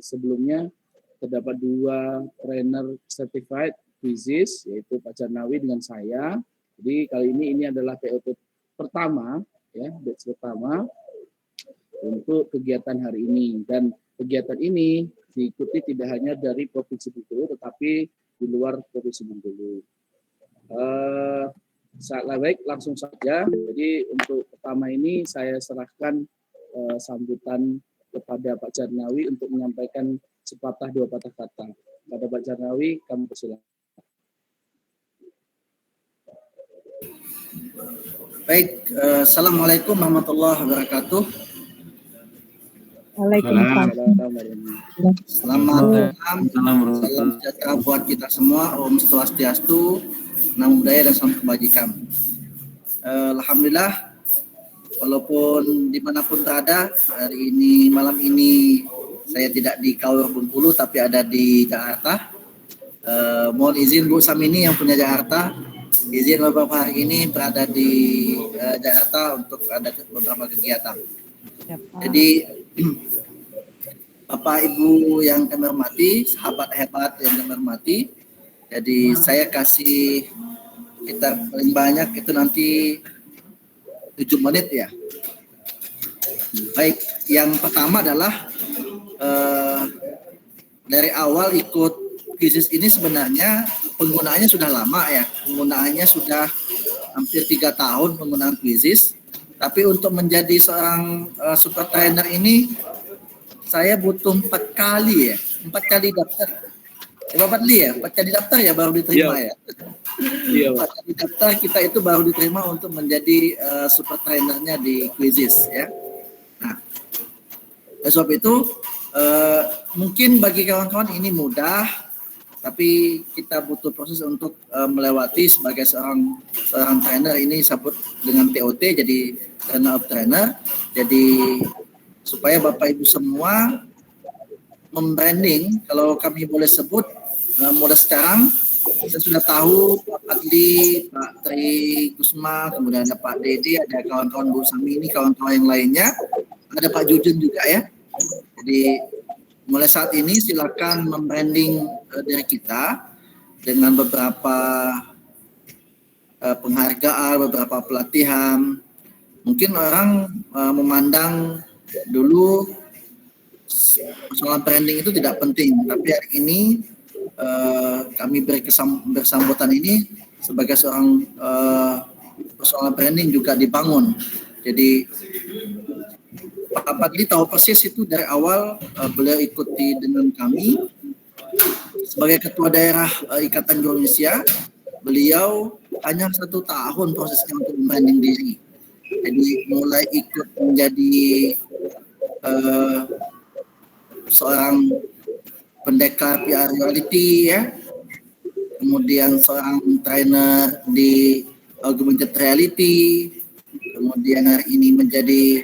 sebelumnya terdapat 2 trainer certified quizzes, yaitu Pak Jarnawi dengan saya. Jadi kali ini adalah TOT pertama, ya, batch pertama untuk kegiatan hari ini. Dan kegiatan ini diikuti tidak hanya dari Provinsi Bengkulu, tetapi di luar Provinsi Bengkulu. Baik, langsung saja. Jadi untuk pertama ini saya serahkan sambutan kepada Pak Jarnawi untuk menyampaikan sepatah 2 patah kata. Pada Pak Jarnawi, kami persilakan. Baik, Assalamualaikum warahmatullahi wabarakatuh. Waalaikumsalam. Selamat malam, salam sejahtera buat kita semua. Om Swastiastu, Namo Buddhaya, dan salam kebajikan. Alhamdulillah, walaupun dimanapun berada, hari ini, malam ini saya tidak di Kaur Bengkulu, tapi ada di Jakarta. Mohon izin Bu Samini yang punya Jakarta, izin beberapa hari ini berada di Jakarta untuk ada beberapa kegiatan. Jadi Bapak Ibu yang kami hormati, sahabat hebat yang kami hormati, jadi saya kasih kita paling banyak itu nanti 7 menit ya. Baik, yang pertama adalah dari awal ikut krisis ini sebenarnya penggunaannya sudah lama ya, penggunaannya sudah hampir 3 tahun penggunaan krisis. Tapi untuk menjadi seorang super trainer ini saya butuh 4 kali ya, 4 kali daftar. Bapak Li ya, 4 kali daftar ya baru diterima ya. Iya. 4 kali daftar kita itu baru diterima untuk menjadi super trainernya di Quizzes ya. Nah, oleh sebab itu mungkin bagi kawan-kawan ini mudah, tapi kita butuh proses untuk melewati sebagai seorang trainer ini disebut dengan TOT, jadi trainer of trainer. Jadi supaya Bapak Ibu semua membranding, kalau kami boleh sebut mulai sekarang, saya sudah tahu Pak Adli, Pak Tri Kusma, kemudian ada Pak Dede, ada kawan-kawan Bu Sami ini, kawan-kawan yang lainnya, ada Pak Jujun juga ya. Jadi mulai saat ini silakan membranding diri kita dengan beberapa penghargaan, beberapa pelatihan. Mungkin orang memandang dulu soal branding itu tidak penting, tapi hari ini kami beri bersambutan ini sebagai seorang persoalan branding juga dibangun. Jadi Pak Padli tahu persis itu dari awal, beliau ikuti dengan kami sebagai ketua daerah Ikatan Guru Indonesia. Beliau hanya 1 tahun prosesnya untuk membranding diri. Jadi mulai ikut menjadi seorang pendekar PR reality ya, kemudian seorang trainer di augmented reality, kemudian hari ini menjadi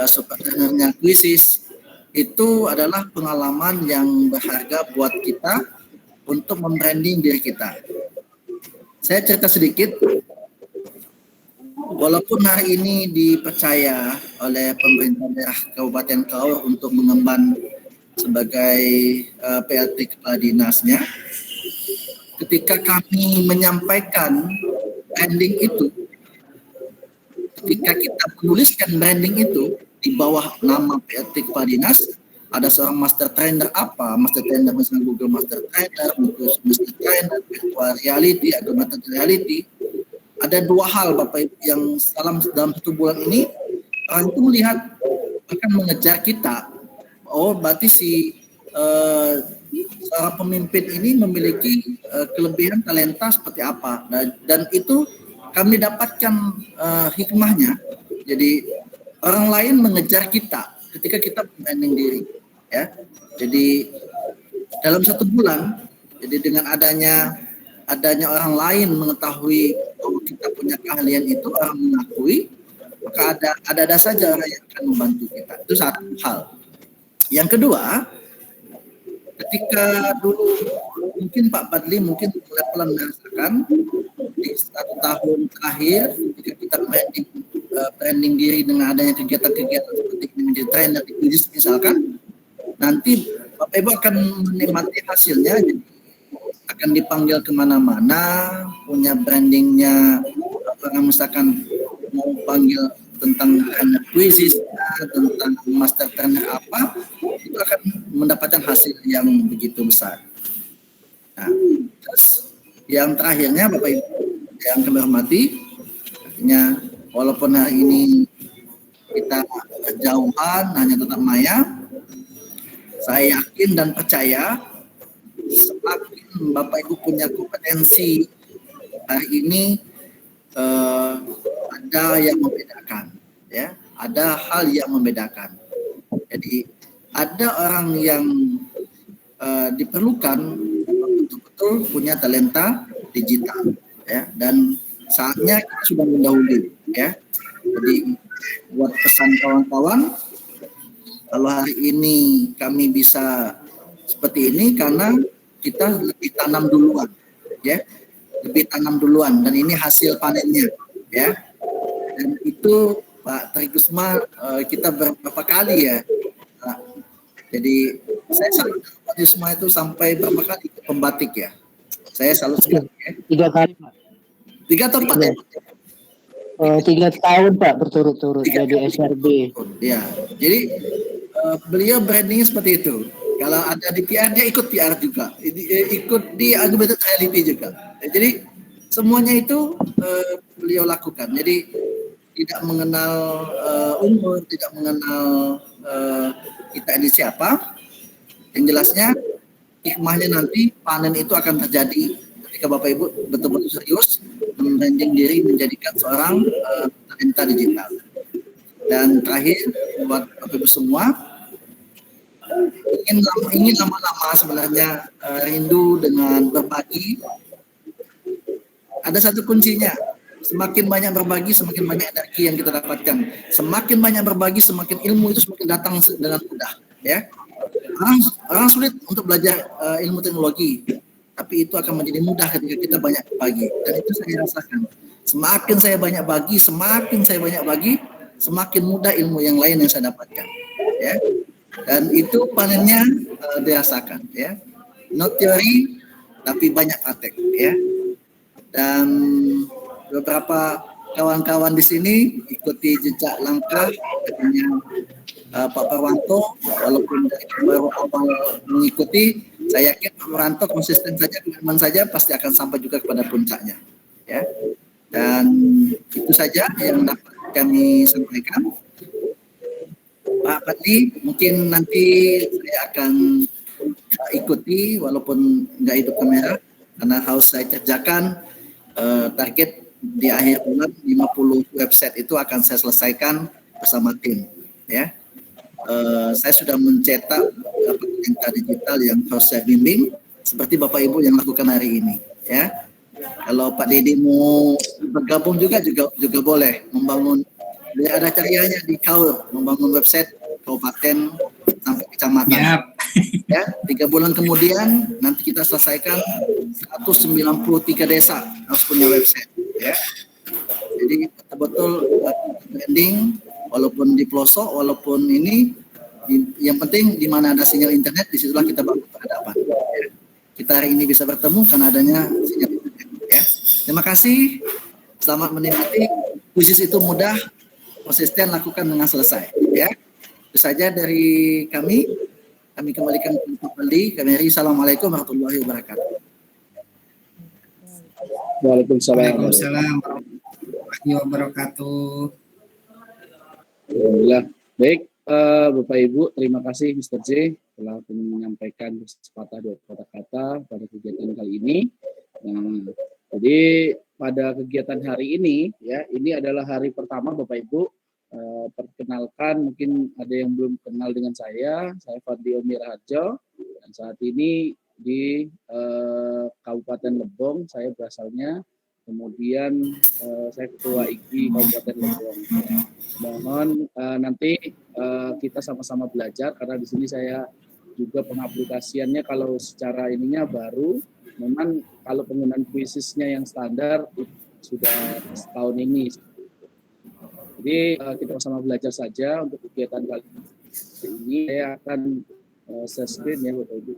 super trainernya Quizzes. Itu adalah pengalaman yang berharga buat kita untuk membranding diri kita. Saya cerita sedikit, walaupun hari ini dipercaya oleh pemerintah daerah Kabupaten Kaur untuk mengemban sebagai PLT Kepala Dinasnya, ketika kami menyampaikan branding itu, ketika kita menuliskan branding itu di bawah nama PLT Kepala Dinas, ada seorang master trainer apa, master trainer misalnya Google Master Trainer, Master Trainer, virtual reality, augmented reality. Ada 2 hal Bapak Ibu yang dalam 1 bulan ini orang itu melihat akan mengejar kita. Oh, berarti seorang pemimpin ini memiliki kelebihan talenta seperti apa, dan itu kami dapatkan hikmahnya. Jadi orang lain mengejar kita ketika kita membranding diri ya. Jadi dalam 1 bulan, jadi dengan adanya orang lain mengetahui bahwa kita punya keahlian itu, orang mengakui, maka ada saja orang yang akan membantu kita. Itu 1 hal. Yang kedua, ketika dulu mungkin Pak Padli mungkin pelan merasakan di 1 tahun terakhir ketika kita branding diri dengan adanya kegiatan-kegiatan seperti menjadi trainer di Quizzes misalkan, nanti Bapak Ibu akan menikmati hasilnya, jadi akan dipanggil kemana-mana, punya brandingnya, orang misalkan mau panggil tentang trainer quizzes, tentang master trainer apa, itu akan mendapatkan hasil yang begitu besar. Nah, terus yang terakhirnya Bapak Ibu yang kami hormati, artinya walaupun hari ini kita jauhan hanya tetap maya, saya yakin dan percaya semakin Bapak Ibu punya kompetensi hari ini ada yang membedakan, ya, ada hal yang membedakan. Jadi ada orang yang diperlukan betul-betul punya talenta digital, ya, dan saatnya kita sudah mendahului, ya. Jadi buat pesan kawan-kawan, kalau hari ini kami bisa seperti ini karena kita lebih tanam duluan, ya, lebih tanam duluan, dan ini hasil panennya, ya. Dan itu Pak Tri Kusma kita beberapa kali, ya. Nah, jadi saya salut Pak Tri Kusma itu sampai berapa kali ke pembatik, ya. Saya salut sekali, ya. 3 kali Pak. 3 atau 4 ya? 3 tahun Pak berturut-turut jadi SRB. Ya, jadi beliau brandingnya seperti itu. Kalau ada di PR dia ikut PR juga, ikut di augmented reality juga. Jadi semuanya itu beliau lakukan. Jadi tidak mengenal umur, tidak mengenal kita ini siapa. Yang jelasnya hikmahnya nanti panen itu akan terjadi ketika Bapak Ibu betul-betul serius membranding diri menjadikan seorang talenta digital. Dan terakhir buat Bapak Ibu semua, ingin lama-lama sebenarnya rindu dengan berbagi. Ada satu kuncinya, semakin banyak berbagi semakin banyak energi yang kita dapatkan. Semakin banyak berbagi semakin ilmu itu semakin datang dengan mudah, ya. Orang sulit untuk belajar ilmu teknologi, tapi itu akan menjadi mudah ketika kita banyak berbagi. Dan itu saya rasakan. Semakin saya banyak bagi, semakin mudah ilmu yang lain yang saya dapatkan, ya. Dan itu panennya dirasakan, ya. Not teori, tapi banyak praktek, ya. Dan beberapa kawan-kawan di sini ikuti jejak langkah katanya Pak Parwanto, walaupun dari baru awal mengikuti, saya yakin Pak Parwanto konsisten saja, komitmen saja, pasti akan sampai juga kepada puncaknya, ya. Dan itu saja yang dapat kami sampaikan. Pak Fadli, mungkin nanti saya akan ikuti walaupun nggak hidup kamera, karena harus saya kerjakan target di akhir bulan 50 website itu akan saya selesaikan bersama tim, ya. Saya sudah mencetak talenta digital yang harus saya bimbing seperti Bapak Ibu yang lakukan hari ini, ya. Kalau Pak Dedi mau bergabung juga boleh membangun, ada caranya di KAUR, membangun website kabupaten sampai kecamatan. Yep. Ya, 3 bulan kemudian nanti kita selesaikan 193 desa harus punya website, ya. Jadi betul-betul branding, walaupun di pelosok, walaupun ini, yang penting di mana ada sinyal internet, disitulah kita bangun peradaban. Ya. Kita hari ini bisa bertemu karena adanya sinyal internet, ya. Terima kasih, selamat menikmati. Khusus itu mudah, konsisten, lakukan dengan selesai, ya. Itu saja dari kami. Kami kembalikan ke Pak Fadli. Assalamualaikum warahmatullahi wabarakatuh. Waalaikumsalam warahmatullahi wabarakatuh. Alhamdulillah. Baik, Bapak Ibu, terima kasih Mr. J telah menyampaikan sepatah dua kata-kata pada kegiatan kali ini. Nah, jadi pada kegiatan hari ini, ya, ini adalah hari pertama Bapak Ibu. Perkenalkan, mungkin ada yang belum kenal dengan saya Fadli Omir Harjo, dan saat ini di Kabupaten Lebong saya berasalnya, kemudian saya Ketua IKI Kabupaten Lebong. Mohon nanti kita sama-sama belajar, karena di sini saya juga pengaplikasiannya kalau secara ininya baru, memang kalau penggunaan quizesnya yang standar sudah setahun ini. Jadi kita sama belajar saja untuk kegiatan kali ini. Saya akan share screen ya Bapak Ibu.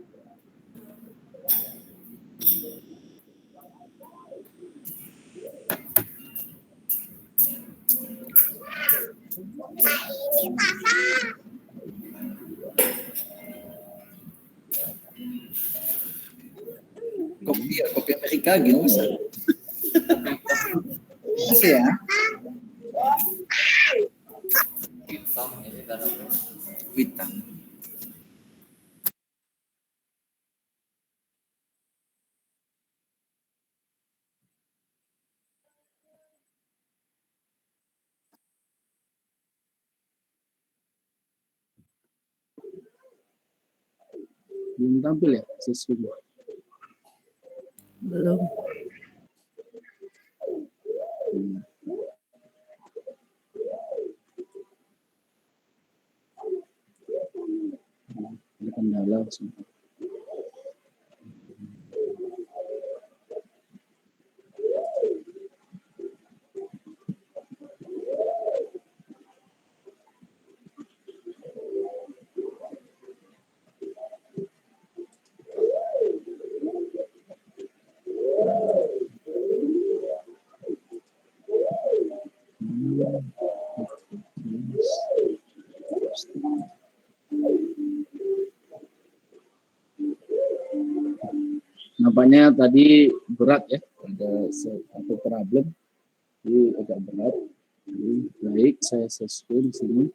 Kopi Amerika gitu bisa. Masih ya. Hitam. Belum tampil ya share screen. Belum. Ada kendala sebentar. Nampaknya tadi berat ya, ada satu problem, jadi agak berat. Jadi, baik, saya share screen di sini.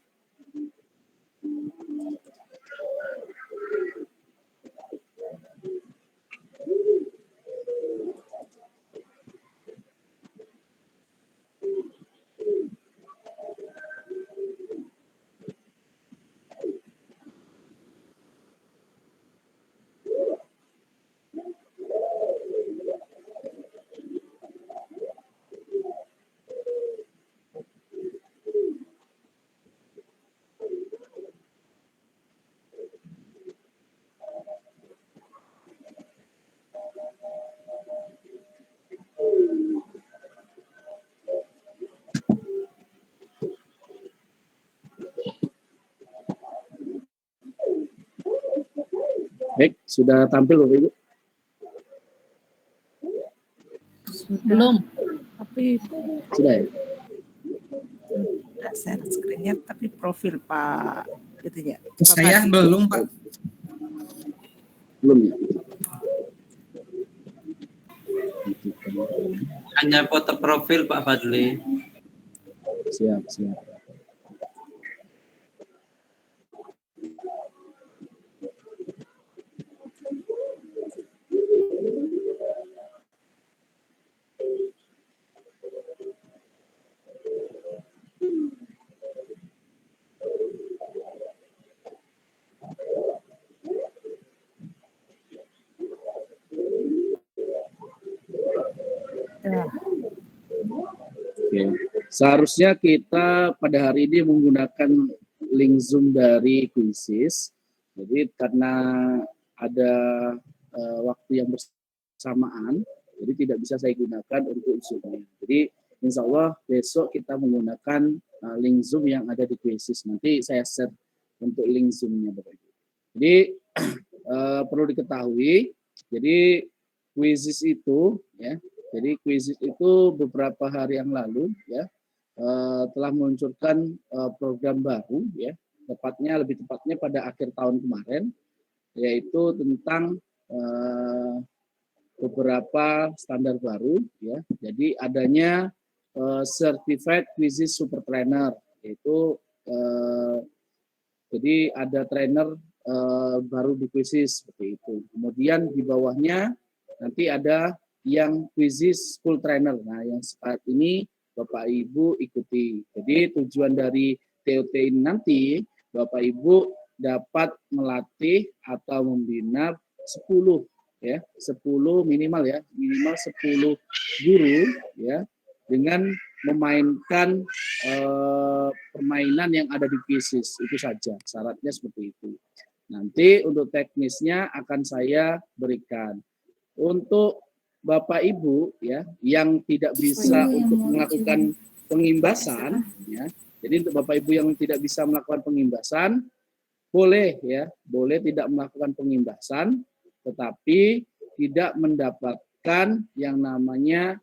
Baik, sudah tampil Bapak Ibu? Belum. Tapi Sudah ya? tidak share screen-nya, tapi profil Pak gitu ya. Saya belum, Pak. Belum ya? Hanya foto profil Pak Fadli. Siap, siap. Ya. Oke. Seharusnya kita pada hari ini menggunakan link Zoom dari Quizzes. Jadi karena ada waktu yang bersamaan, jadi tidak bisa saya gunakan untuk Zoom-nya. Jadi insya Allah besok kita menggunakan link Zoom yang ada di Quizzes. Nanti saya share untuk link Zoom-nya Bapak Ibu. Jadi perlu diketahui, jadi Quizzes itu ya. Jadi Quizzes itu beberapa hari yang lalu ya telah meluncurkan program baru ya, lebih tepatnya pada akhir tahun kemarin, yaitu tentang beberapa standar baru ya. Jadi adanya Certified Quizzes Super Trainer, yaitu jadi ada trainer baru di Quizzes seperti itu. Kemudian di bawahnya nanti ada yang Quizzes Full Trainer. Nah, yang saat ini Bapak Ibu ikuti. Jadi tujuan dari TOT ini nanti Bapak Ibu dapat melatih atau membina 10 ya, 10 minimal ya, minimal 10 guru ya dengan memainkan permainan yang ada di Quizzes. Itu saja, syaratnya seperti itu. Nanti untuk teknisnya akan saya berikan. Untuk Bapak Ibu ya yang tidak bisa untuk melakukan pengimbasan ya. Jadi untuk Bapak Ibu yang tidak bisa melakukan pengimbasan boleh ya, boleh tidak melakukan pengimbasan, tetapi tidak mendapatkan yang namanya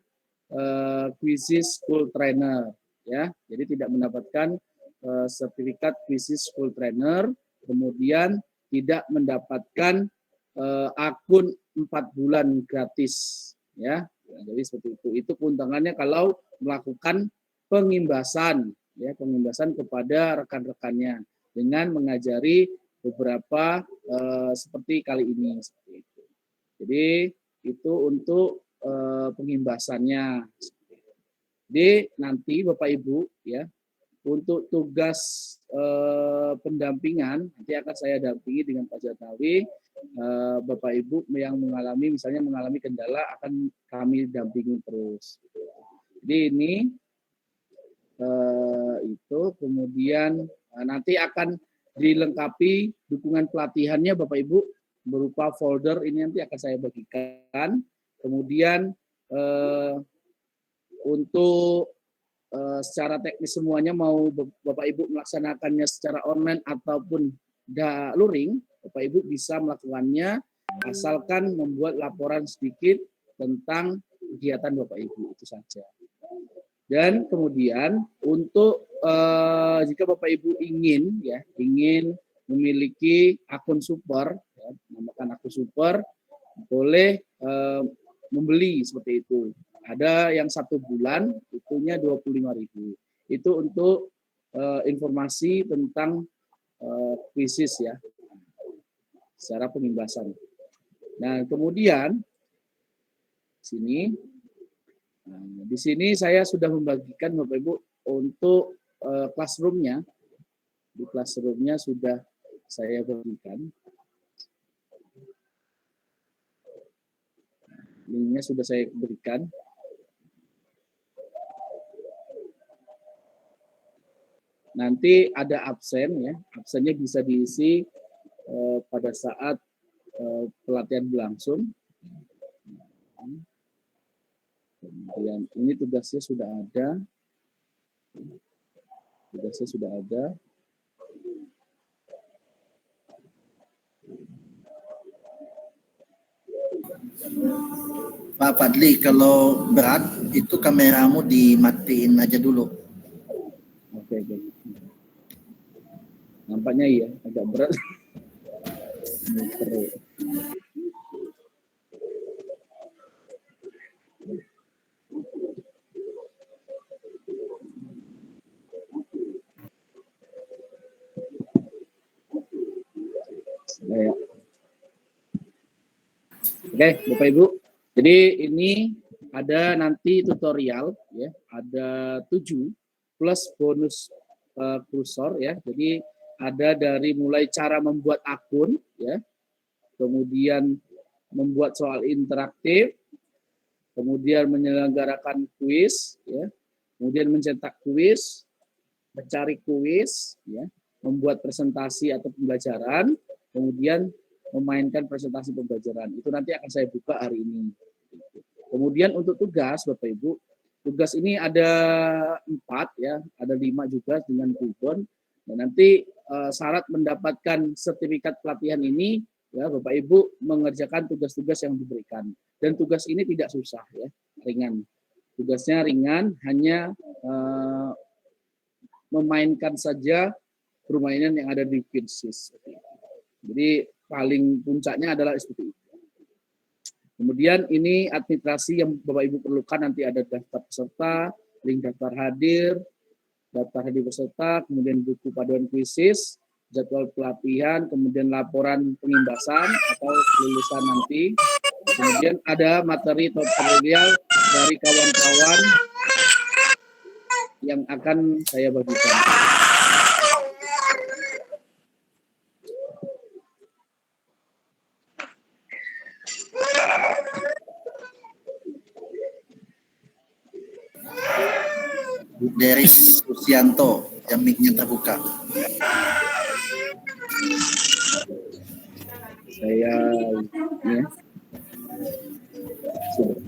Quizzes School Trainer ya. Jadi tidak mendapatkan sertifikat Quizzes School Trainer, kemudian tidak mendapatkan akun 4 bulan gratis ya. Jadi seperti itu. Itu keuntungannya kalau melakukan pengimbasan ya, pengimbasan kepada rekan-rekannya dengan mengajari beberapa seperti kali ini seperti itu. Jadi itu untuk pengimbasannya. Jadi nanti Bapak Ibu ya, untuk tugas pendampingan nanti akan saya dampingi dengan Pak Jatnawi. Bapak Ibu yang mengalami misalnya mengalami kendala akan kami dampingi terus. Jadi ini itu kemudian nanti akan dilengkapi dukungan pelatihannya Bapak Ibu berupa folder ini nanti akan saya bagikan. Kemudian untuk secara teknis semuanya mau Bapak Ibu melaksanakannya secara online ataupun luring, Bapak Ibu bisa melakukannya asalkan membuat laporan sedikit tentang kegiatan Bapak Ibu itu saja. Dan kemudian untuk jika Bapak Ibu ingin memiliki akun super, ya, namakan akun super, boleh membeli seperti itu. Ada yang 1 bulan itunya 25.000. Itu untuk informasi tentang Quizzes ya, secara pengimbasan. Nah kemudian di sini saya sudah membagikan Bapak Ibu untuk classroom-nya. Di classroom-nya sudah saya bagikan. Linknya sudah saya berikan. Nanti ada absen ya, absennya bisa diisi pada saat pelatihan berlangsung. Kemudian ini tugasnya sudah ada. Pak Fadli, kalau berat itu kameramu dimatiin aja dulu. Oke. Nampaknya iya, agak berat. Oke, Bapak Ibu. Jadi ini ada nanti tutorial ya, ada 7 plus bonus kursor ya. Jadi ada dari mulai cara membuat akun ya, kemudian membuat soal interaktif, kemudian menyelenggarakan kuis ya, kemudian mencetak kuis, mencari kuis ya, membuat presentasi atau pembelajaran, kemudian memainkan presentasi pembelajaran. Itu nanti akan saya buka hari ini. Kemudian untuk tugas Bapak Ibu, tugas ini ada 4 ya, ada 5 juga dengan kubon. Dan nanti syarat mendapatkan sertifikat pelatihan ini ya Bapak Ibu mengerjakan tugas-tugas yang diberikan. Dan tugas ini tidak susah ya, ringan. Tugasnya ringan, hanya memainkan saja permainan yang ada di Quizzes. Jadi paling puncaknya adalah seperti itu. Kemudian ini administrasi yang Bapak Ibu perlukan, nanti ada daftar peserta, link daftar hadir peserta, kemudian buku panduan Quizzes, jadwal pelatihan, kemudian laporan pengimbasan atau kelulusan nanti. Kemudian ada materi tutorial dari kawan-kawan yang akan saya bagikan. Deris Susianto, yang mic-nya terbuka. Saya ya. Sudah.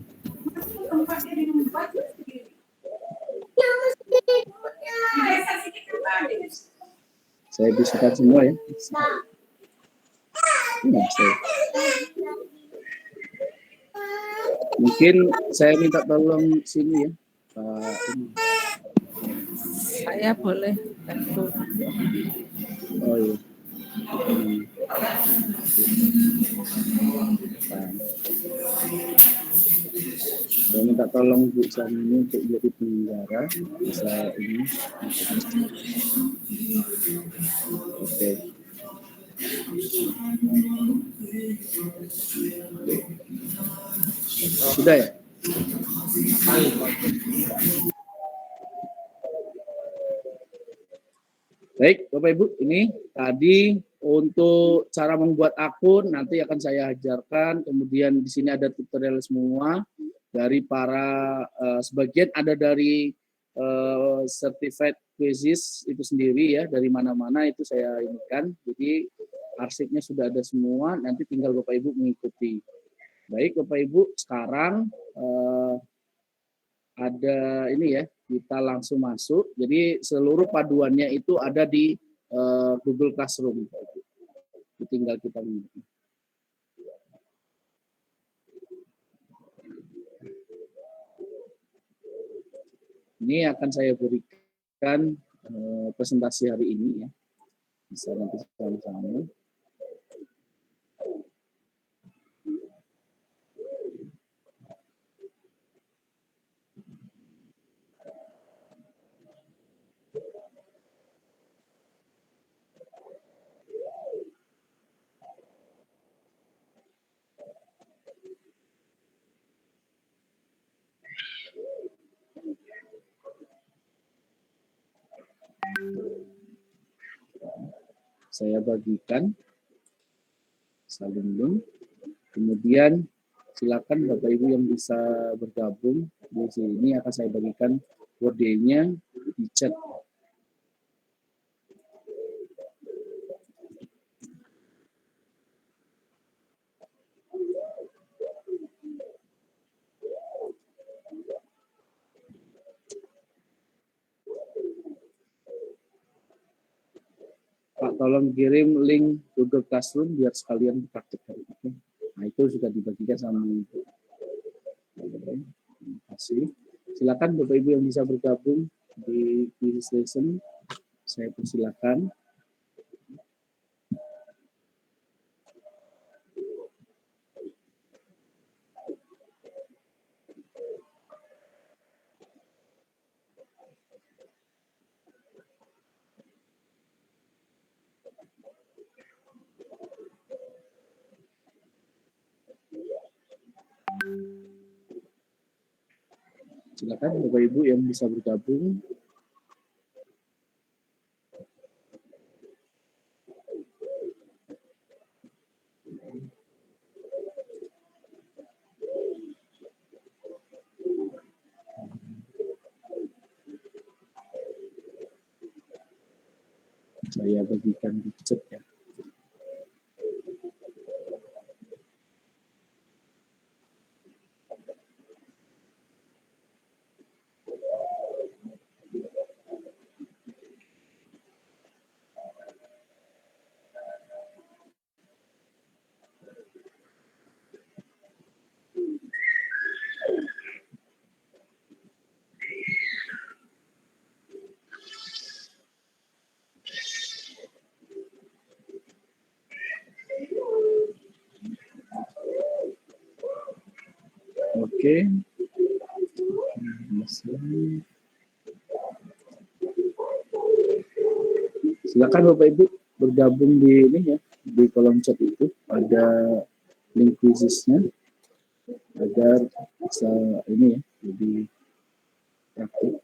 Saya bisikan semua ya. Saya. Mungkin saya minta tolong sini ya, Pak. Saya boleh bantu. Oh iya. Saya minta tolong Bu Sani untuk jadi penyelenggara bisa ini. Oke. Sudah ya? Baik, Bapak Ibu, ini tadi untuk cara membuat akun nanti akan saya ajarkan. Kemudian di sini ada tutorial semua dari para sebagian ada dari certified quizzes itu sendiri ya, dari mana-mana itu saya inikan. Jadi arsipnya sudah ada semua, nanti tinggal Bapak Ibu mengikuti. Baik, Bapak Ibu, sekarang ada ini ya, kita langsung masuk. Jadi seluruh paduannya itu ada di Google Classroom. Tinggal kita ini akan saya berikan presentasi hari ini ya. Bisa nanti sama-sama. Saya bagikan saling link. Kemudian silakan Bapak Ibu yang bisa bergabung di sini akan saya bagikan kode-nya di chat. Pak, tolong kirim link Google Classroom biar sekalian praktikkan. Nah, itu sudah dibagikan sama Ibu. Terima kasih. Silakan Bapak Ibu yang bisa bergabung di quiz lesson. Saya persilakan. Silakan Bapak Ibu yang bisa bergabung. Saya bagikan di chat ya. Oke. Silakan Bapak Ibu bergabung di ini ya, di kolom chat itu ada link quizesnya agar bisa ini ya lebih praktik.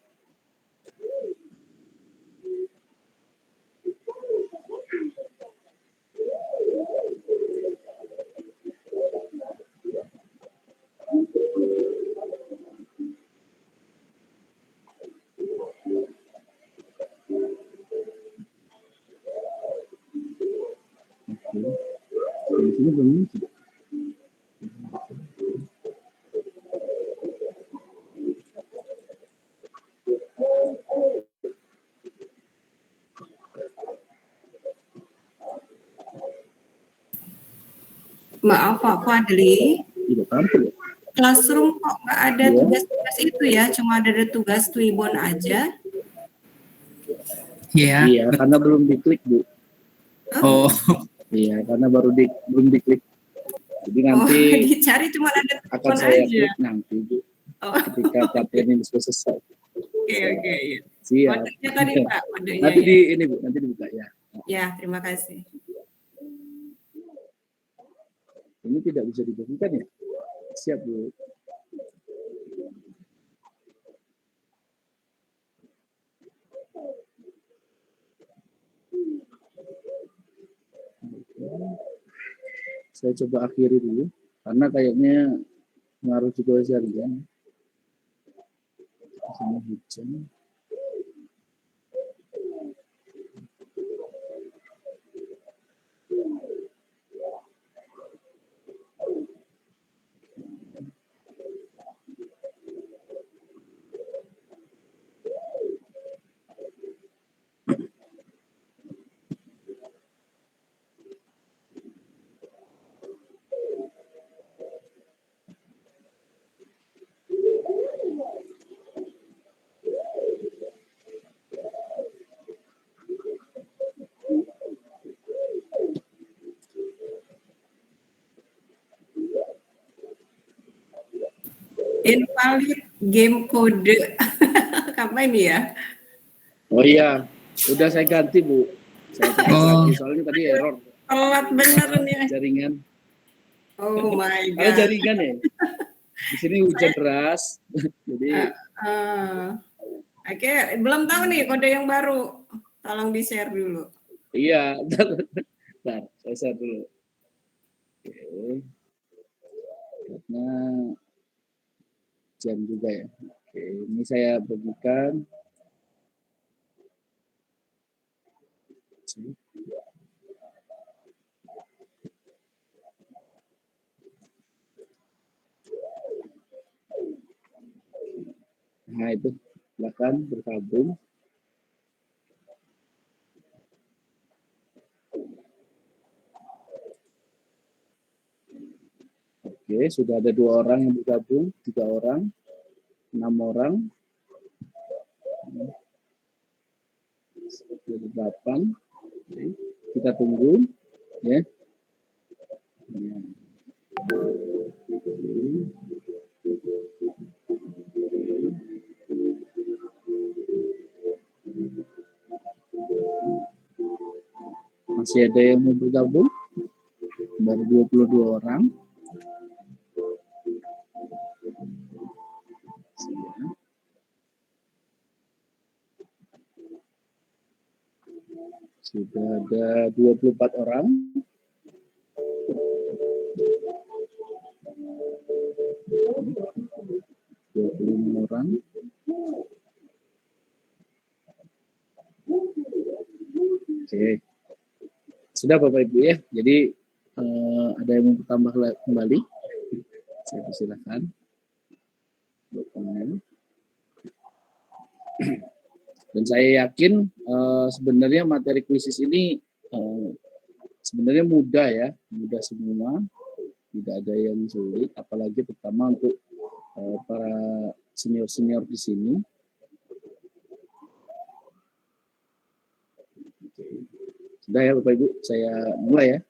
Oke. Di sini belum muncul. Maaf Pak Fadli, Tidak tampil. Classroom kok nggak ada Iya. tugas-tugas itu ya, cuma ada tugas Twibbon aja. Iya. Iya, karena belum diklik, Bu. Oh, Iya, karena belum diklik. Jadi nanti Dicari cuma ada akan Twibbon saya aja. klik nanti, Bu. Oh, Ketika pelatihan ini sudah selesai. oke. Iya. Siap. Kodenya tadi Pak, kodenya Nanti ya. ini Bu, nanti dibuka ya. Ya, terima kasih. Ini tidak bisa dibagikan ya? Siap, Bu. Saya coba akhiri dulu, karena kayaknya ngaruh juga jaringan. Sama hujan. Invalid game kode. Kapan ini ya? Oh iya, udah saya ganti Bu. Saya ganti lagi, soalnya tadi error Telat bener nih. jaringan. Oh my Karena god. jaringan ya. Di sini hujan deras, jadi Oke, belum tahu nih kode yang baru. Tolong di-share dulu. iya. Bentar, saya share dulu. Oke. Karena jam juga ya. Oke, ini saya bagikan. Nah itu, silakan bergabung. Oke, sudah ada 2 orang yang bergabung, 3 orang, 6 orang, 8. Oke, kita tunggu, ya. Masih ada yang mau bergabung, baru 22 orang. Sudah ada 24 orang. Orang. Oke. Sudah Bapak Ibu ya. Jadi ada yang mau bertambah kembali? Saya persilakan. Dan saya yakin sebenarnya materi kuisis ini sebenarnya mudah ya, mudah semua, tidak ada yang sulit, apalagi terutama untuk para senior-senior di sini. Sudah ya Bapak Ibu, saya mulai ya.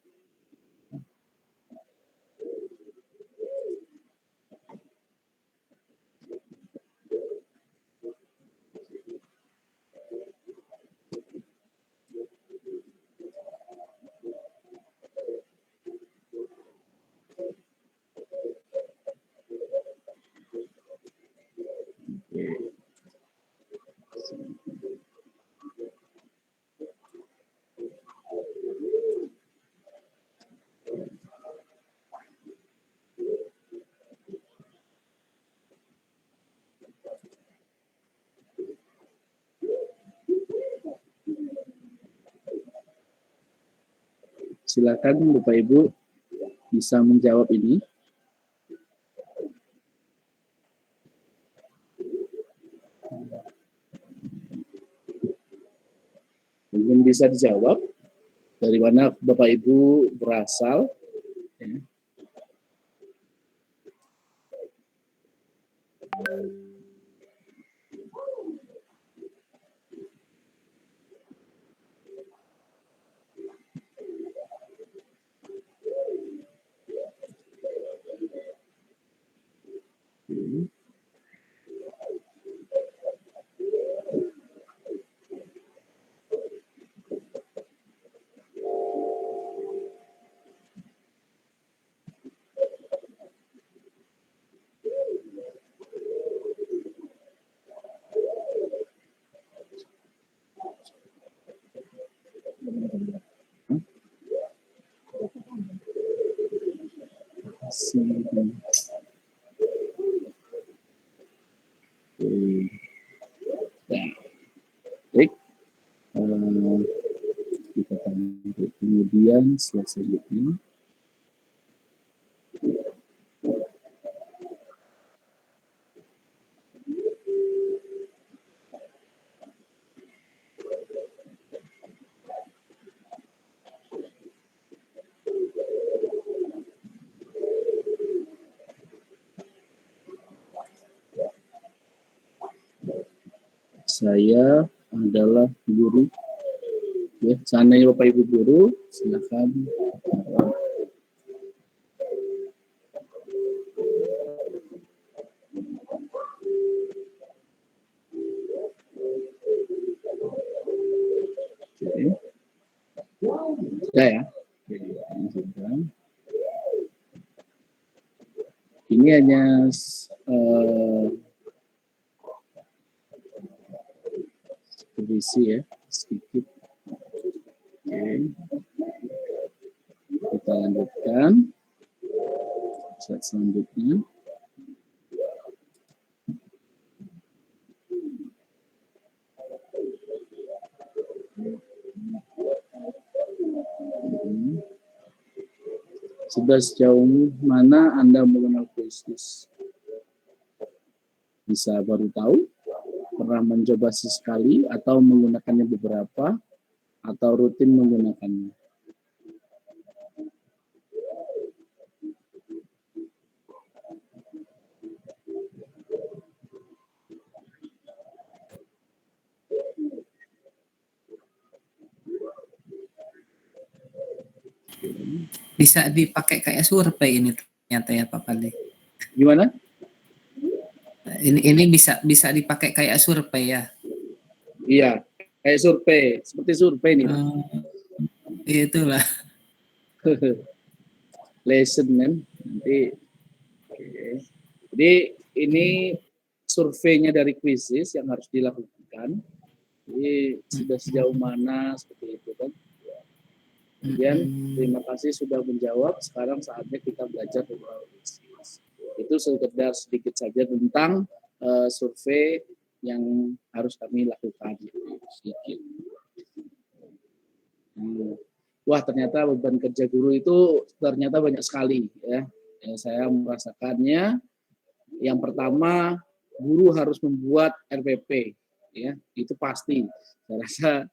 Silakan Bapak Ibu bisa menjawab ini. Mungkin bisa dijawab dari mana Bapak Ibu berasal. Ya. Ya. Baik. Kita tampil kemudian selanjutnya. Saya adalah guru. Ya, seandainya Bapak Ibu guru, silakan. Oke. Sudah ya. Ini hanya berisi ya, sedikit. Oke. Kita lanjutkan. Slide selanjutnya. Sudah sejauh mana Anda mengenal bisnis? Bisa baru tahu? Pernah mencoba sesekali atau menggunakannya beberapa atau rutin menggunakannya? Bisa dipakai kayak survei ini ternyata ya Pak Fadli. Gimana? Ini bisa dipakai kayak survei ya. Iya, kayak survei, seperti survei nih. Itulah. Lesson kan, nanti. Oke. Jadi ini surveinya dari Quizizz yang harus dilakukan. Jadi sudah sejauh mana seperti itu kan. Kemudian terima kasih sudah menjawab. Sekarang saatnya kita belajar tentang bisnis. Itu sekedar sedikit saja tentang survei yang harus kami lakukan. Sedikit. Wah, ternyata beban kerja guru itu ternyata banyak sekali ya. Saya merasakannya. Yang pertama, guru harus membuat RPP ya. Itu pasti. Saya rasa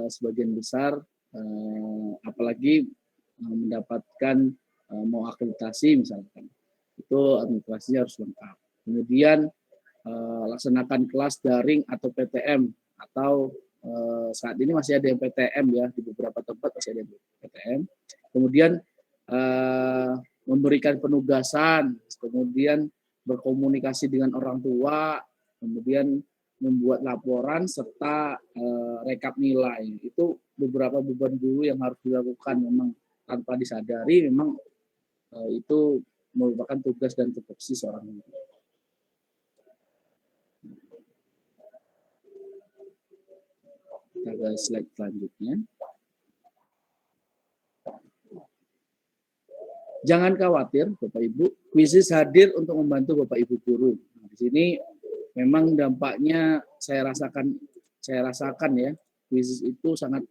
sebagian besar apalagi mendapatkan mau akreditasi misalkan, itu administrasinya harus lengkap. Kemudian laksanakan kelas daring atau PTM atau saat ini masih ada yang PTM ya, di beberapa tempat masih ada yang PTM. Kemudian memberikan penugasan, kemudian berkomunikasi dengan orang tua, kemudian membuat laporan serta rekap nilai. Itu beberapa beban guru yang harus dilakukan memang tanpa disadari, memang itu merupakan tugas dan tupoksi seorang guru. Kita ke slide selanjutnya. Jangan khawatir Bapak Ibu, Quizizz hadir untuk membantu Bapak Ibu guru. Nah, di sini memang dampaknya saya rasakan ya, Quizizz itu sangat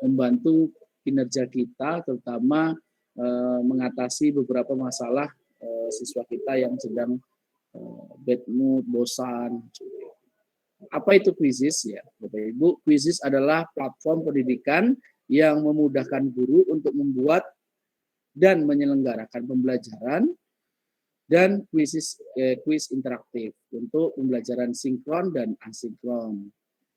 membantu kinerja kita, terutama mengatasi beberapa masalah siswa kita yang sedang bad mood, bosan. Apa itu Quizizz ya, Bapak Ibu? Quizizz adalah platform pendidikan yang memudahkan guru untuk membuat dan menyelenggarakan pembelajaran dan quiz interaktif untuk pembelajaran sinkron dan asinkron.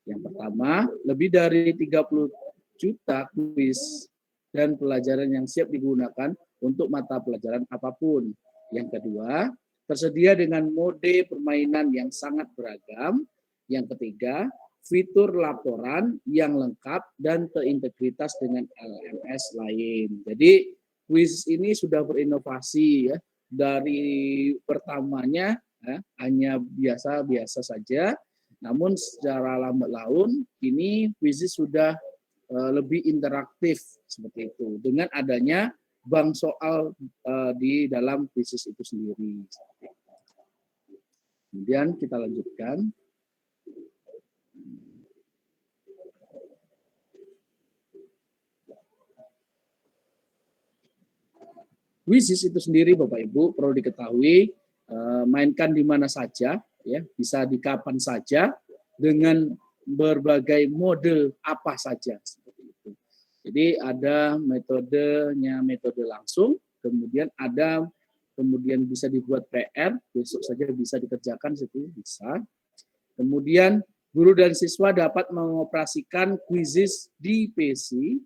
Yang pertama, lebih dari 30 juta quiz dan pelajaran yang siap digunakan untuk mata pelajaran apapun. Yang kedua, tersedia dengan mode permainan yang sangat beragam. Yang ketiga, fitur laporan yang lengkap dan terintegritas dengan LMS lain. Jadi, Quizizz ini sudah berinovasi ya, dari pertamanya ya, hanya biasa-biasa saja, namun secara lambat laun ini Quizizz sudah lebih interaktif seperti itu dengan adanya bank soal di dalam kuisis itu sendiri. Kemudian kita lanjutkan. Kuisis itu sendiri Bapak Ibu perlu diketahui mainkan di mana saja, ya, bisa di kapan saja dengan berbagai mode apa saja seperti itu. Jadi ada metodenya, metode langsung, kemudian bisa dibuat PR, besok saja bisa dikerjakan, situ bisa. Kemudian guru dan siswa dapat mengoperasikan kuisis di PC,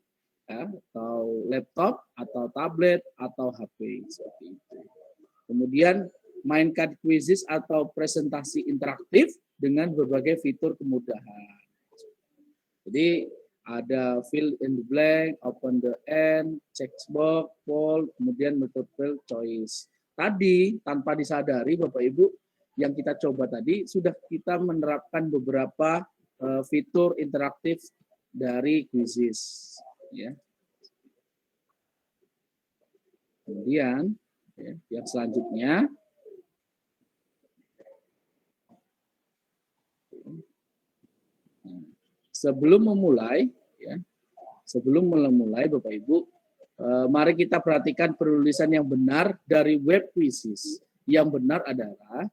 ya, atau laptop, atau tablet, atau HP seperti itu. Kemudian mainkan kuisis atau presentasi interaktif dengan berbagai fitur kemudahan. Jadi ada fill in the blank, open the end, checkbox, poll, kemudian multiple choice. Tadi tanpa disadari Bapak Ibu yang kita coba tadi sudah kita menerapkan beberapa fitur interaktif dari kuisis, ya. Kemudian ya, yang selanjutnya sebelum memulai Bapak Ibu, mari kita perhatikan penulisan yang benar dari web kuisis. Yang benar adalah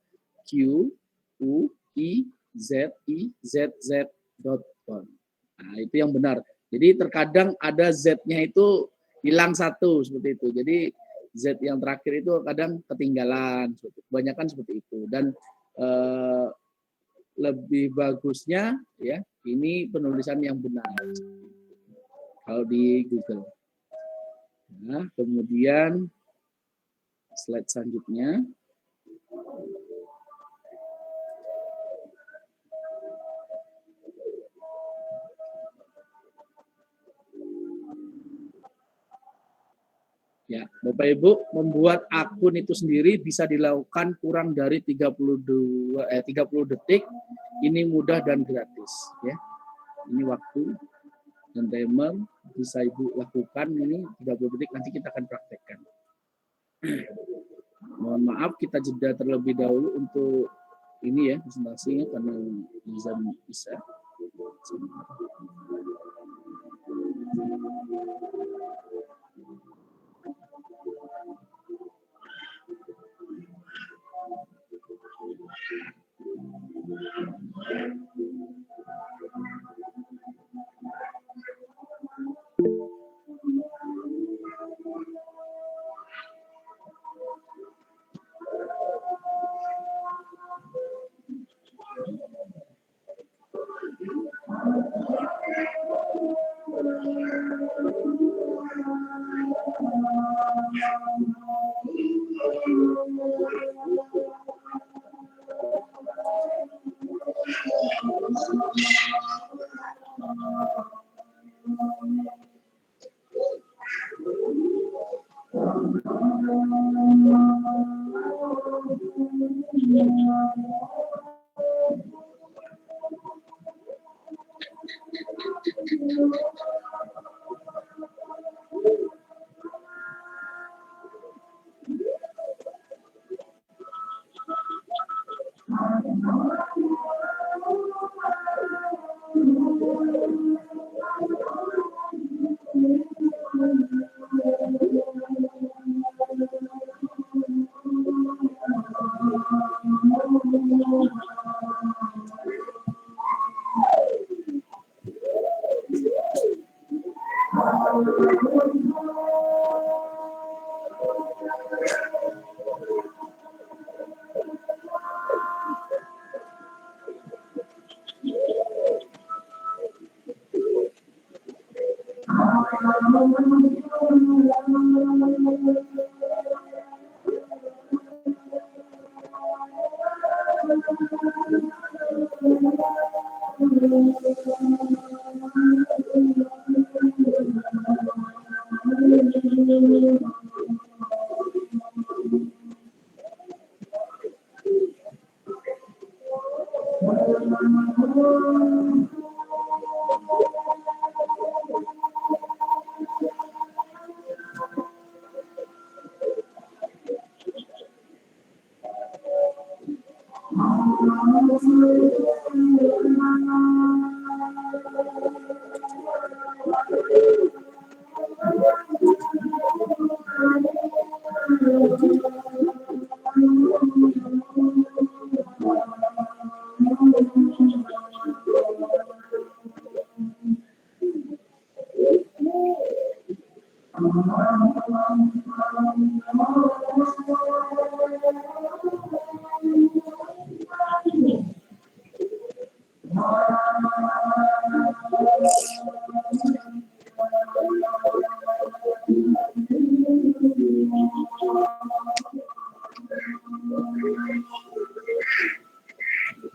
qiz.com. Nah, itu yang benar. Jadi terkadang ada Z-nya itu hilang satu seperti itu. Jadi Z yang terakhir itu kadang ketinggalan. Kebanyakan seperti itu. Dan lebih bagusnya ya ini penulisan yang benar kalau di Google. Nah, kemudian slide selanjutnya. Ya, Bapak Ibu, membuat akun itu sendiri bisa dilakukan kurang dari 30 detik. Ini mudah dan gratis, ya. Ini waktu dan timer bisa Ibu lakukan ini 30 detik, nanti kita akan praktekkan. Mohon maaf kita jeda terlebih dahulu untuk ini ya presentasinya karena bisa.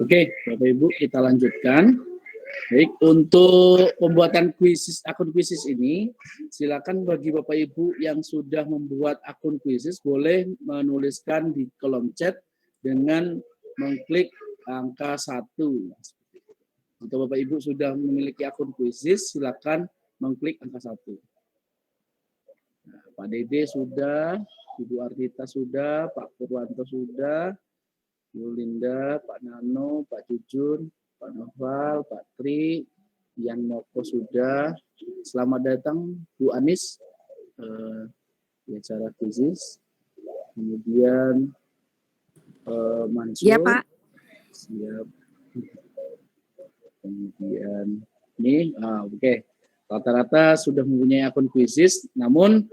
Oke, Bapak Ibu, kita lanjutkan. Baik, untuk pembuatan akun kuisis ini, silakan bagi Bapak Ibu yang sudah membuat akun kuisis boleh menuliskan di kolom chat dengan mengklik angka 1. Untuk Bapak Ibu sudah memiliki akun kuisis, silakan mengklik angka 1. Nah, Pak Dede sudah, Ibu Ardita sudah, Pak Purwanto sudah, Bu Linda, Pak Nano, Pak Jujun, Pak Noval, Pak Tri, Yan Moko sudah. Selamat datang Bu Anis di acara kuisis. Kemudian Mansur. Iya, Pak. Siap. Kemudian ini, oke. Rata-rata sudah mempunyai akun kuisis. Namun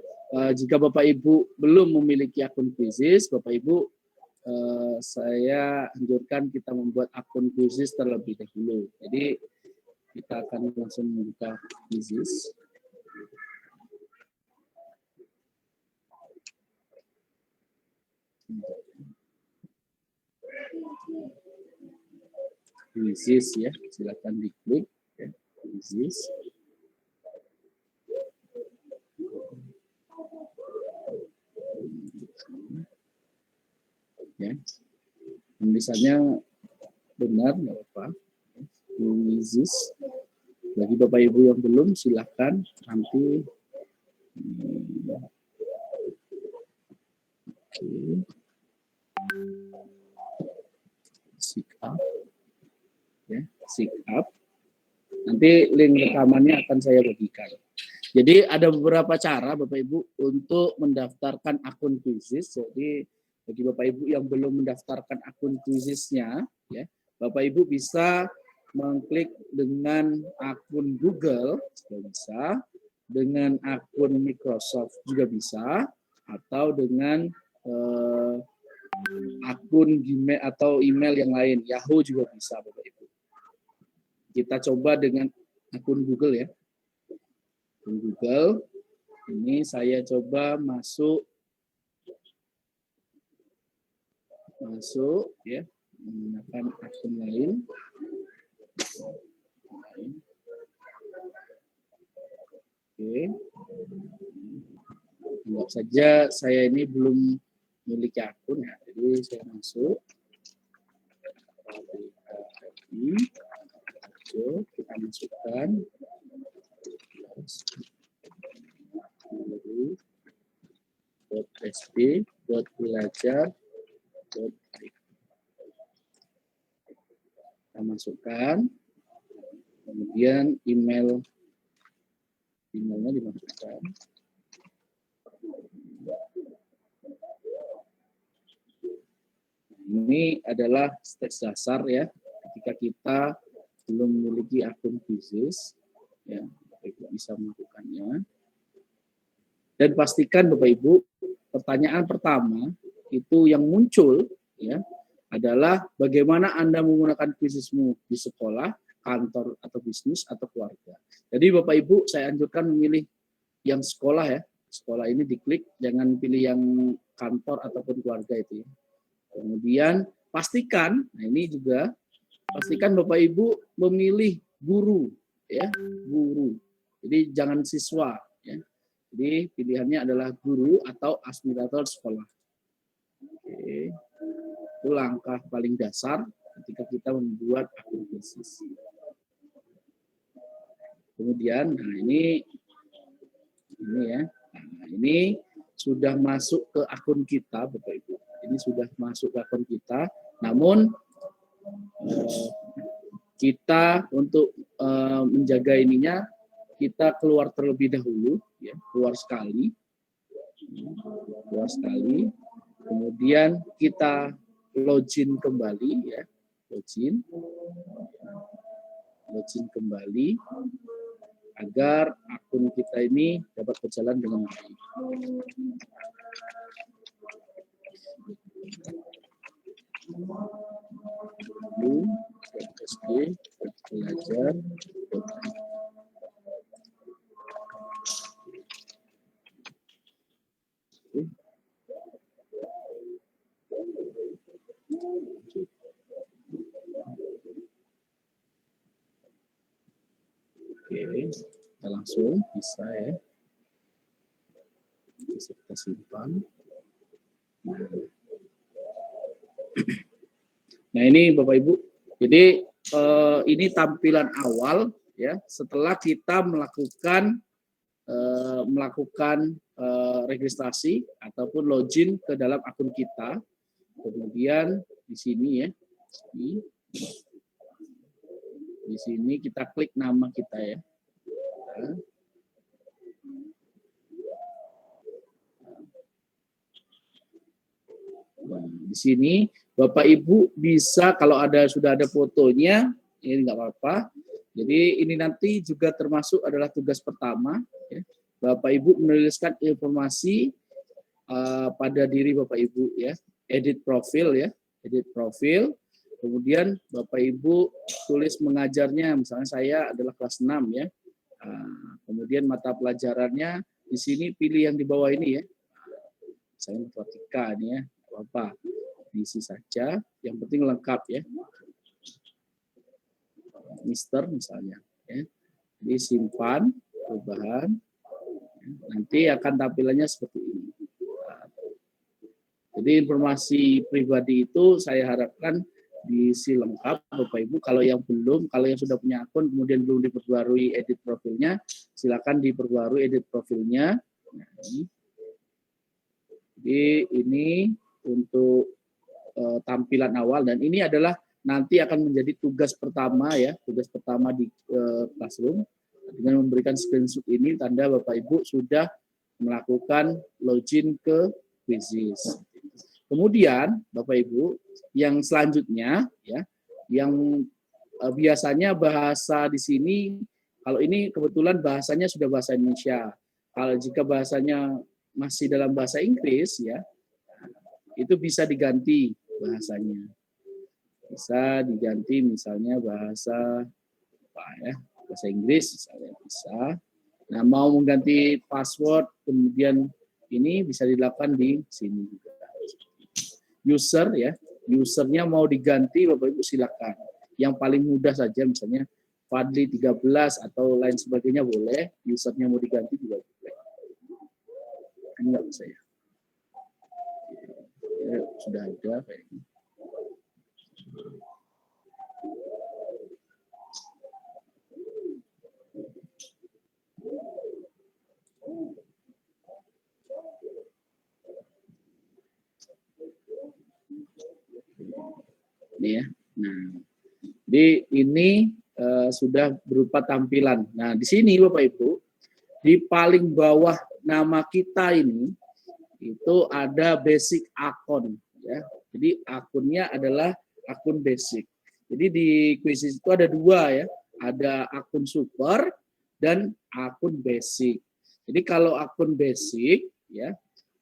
jika Bapak Ibu belum memiliki akun kuisis, Bapak Ibu saya anjurkan kita membuat akun kuisis terlebih dahulu. Jadi kita akan langsung membuka kuisis. Kuisis ya, silakan diklik ya, kuisis. Ya, tulisannya benar nggak apa-apa. Kuisis. Bagi Bapak Ibu yang belum, silakan nanti. Oke. Sign up. Ya, sign up. Nanti link rekamannya akan saya bagikan. Jadi ada beberapa cara Bapak Ibu untuk mendaftarkan akun kuisis. Jadi bagi Bapak Ibu yang belum mendaftarkan akun kuisisnya, ya, Bapak Ibu bisa mengklik dengan akun Google, juga bisa, dengan akun Microsoft juga bisa, atau dengan akun Gmail atau email yang lain, Yahoo juga bisa Bapak Ibu. Kita coba dengan akun Google ya. Akun Google, ini saya coba masuk ya, menggunakan akun lain. Oke. Anggap saja saya ini belum memiliki akun ya, jadi saya masuk. Kita masukkan .sd.belajar. Kita masukkan, kemudian emailnya dimasukkan. Ini adalah teks dasar ya, ketika kita belum memiliki akun kuisis, ya, Bapak Ibu bisa melakukannya. Dan pastikan Bapak Ibu, pertanyaan pertama itu yang muncul ya adalah bagaimana Anda menggunakan kuisismu di sekolah, kantor atau bisnis atau keluarga. Jadi Bapak Ibu saya anjurkan memilih yang sekolah ya. Sekolah ini diklik, jangan pilih yang kantor ataupun keluarga itu ya. Kemudian pastikan, nah ini juga pastikan Bapak Ibu memilih guru ya, guru. Jadi jangan siswa ya. Jadi pilihannya adalah guru atau administrator sekolah. Oke. Itu langkah paling dasar ketika kita membuat akun kuisis. Kemudian, nah ini ya. Nah, ini sudah masuk ke akun kita, Bapak Ibu. Ini sudah masuk ke akun kita. Namun kita untuk menjaga ininya, kita keluar terlebih dahulu, ya, keluar sekali, kemudian kita login kembali, ya, login kembali agar akun kita ini dapat berjalan dengan baik. SD belajar. Oke, kita langsung bisa, ya. Bisa kita simpan. Nah, ini Bapak Ibu. Jadi ini tampilan awal, ya, setelah kita melakukan registrasi ataupun login ke dalam akun kita. Kemudian di sini, ya, di sini kita klik nama kita, ya. Nah, di sini Bapak Ibu bisa, kalau sudah ada fotonya, ini nggak apa-apa. Jadi ini nanti juga termasuk adalah tugas pertama, ya. Bapak Ibu menuliskan informasi pada diri Bapak Ibu, ya, edit profil, ya, edit profil. Kemudian Bapak Ibu tulis mengajarnya, misalnya saya adalah kelas 6, ya. Kemudian mata pelajarannya di sini pilih yang di bawah ini, ya. Saya matematika nih, ya, apa diisi saja, yang penting lengkap, ya. Mister misalnya, ya. Jadi simpan perubahan, nanti akan tampilannya seperti ini. Jadi informasi pribadi itu saya harapkan diisi lengkap Bapak Ibu. Kalau yang belum, kalau yang sudah punya akun kemudian belum diperbarui edit profilnya, silakan diperbarui edit profilnya. Nah, ini. Jadi ini untuk tampilan awal, dan ini adalah nanti akan menjadi tugas pertama, ya, tugas pertama di Classroom. Dengan memberikan screenshot ini, tanda Bapak Ibu sudah melakukan login ke Quizzes. Kemudian Bapak Ibu, yang selanjutnya, ya, yang biasanya bahasa di sini, kalau ini kebetulan bahasanya sudah bahasa Indonesia. Kalau jika bahasanya masih dalam bahasa Inggris, ya, itu bisa diganti bahasanya. Bisa diganti misalnya bahasa apa, ya, bahasa Inggris misalnya bisa. Nah, mau mengganti password kemudian ini bisa dilakukan di sini juga. User, ya, usernya mau diganti Bapak Ibu silakan. Yang paling mudah saja misalnya Fadli 13 atau lain sebagainya boleh. Usernya mau diganti juga boleh. Ini nggak bisa, ya. Sudah ada kayaknya. Ini, ya. Nah, jadi ini sudah berupa tampilan. Nah, di sini Bapak Ibu, di paling bawah nama kita ini itu ada basic akun, ya. Jadi akunnya adalah akun basic. Jadi di Quizzes itu ada dua, ya. Ada akun super dan akun basic. Jadi kalau akun basic, ya,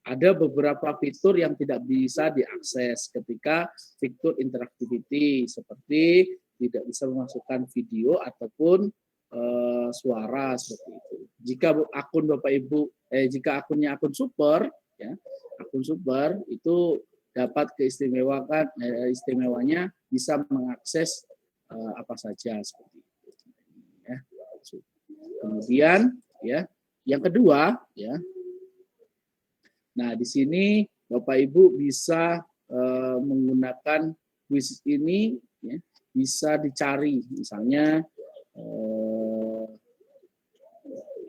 ada beberapa fitur yang tidak bisa diakses ketika fitur interactivity, seperti tidak bisa memasukkan video ataupun suara seperti itu. Jika akun Bapak Ibu, jika akunnya akun super, ya, akun super itu dapat istimewanya bisa mengakses apa saja seperti itu. Ya. Kemudian, ya, yang kedua, ya. Nah, di sini Bapak Ibu bisa menggunakan quiz ini, ya, bisa dicari, misalnya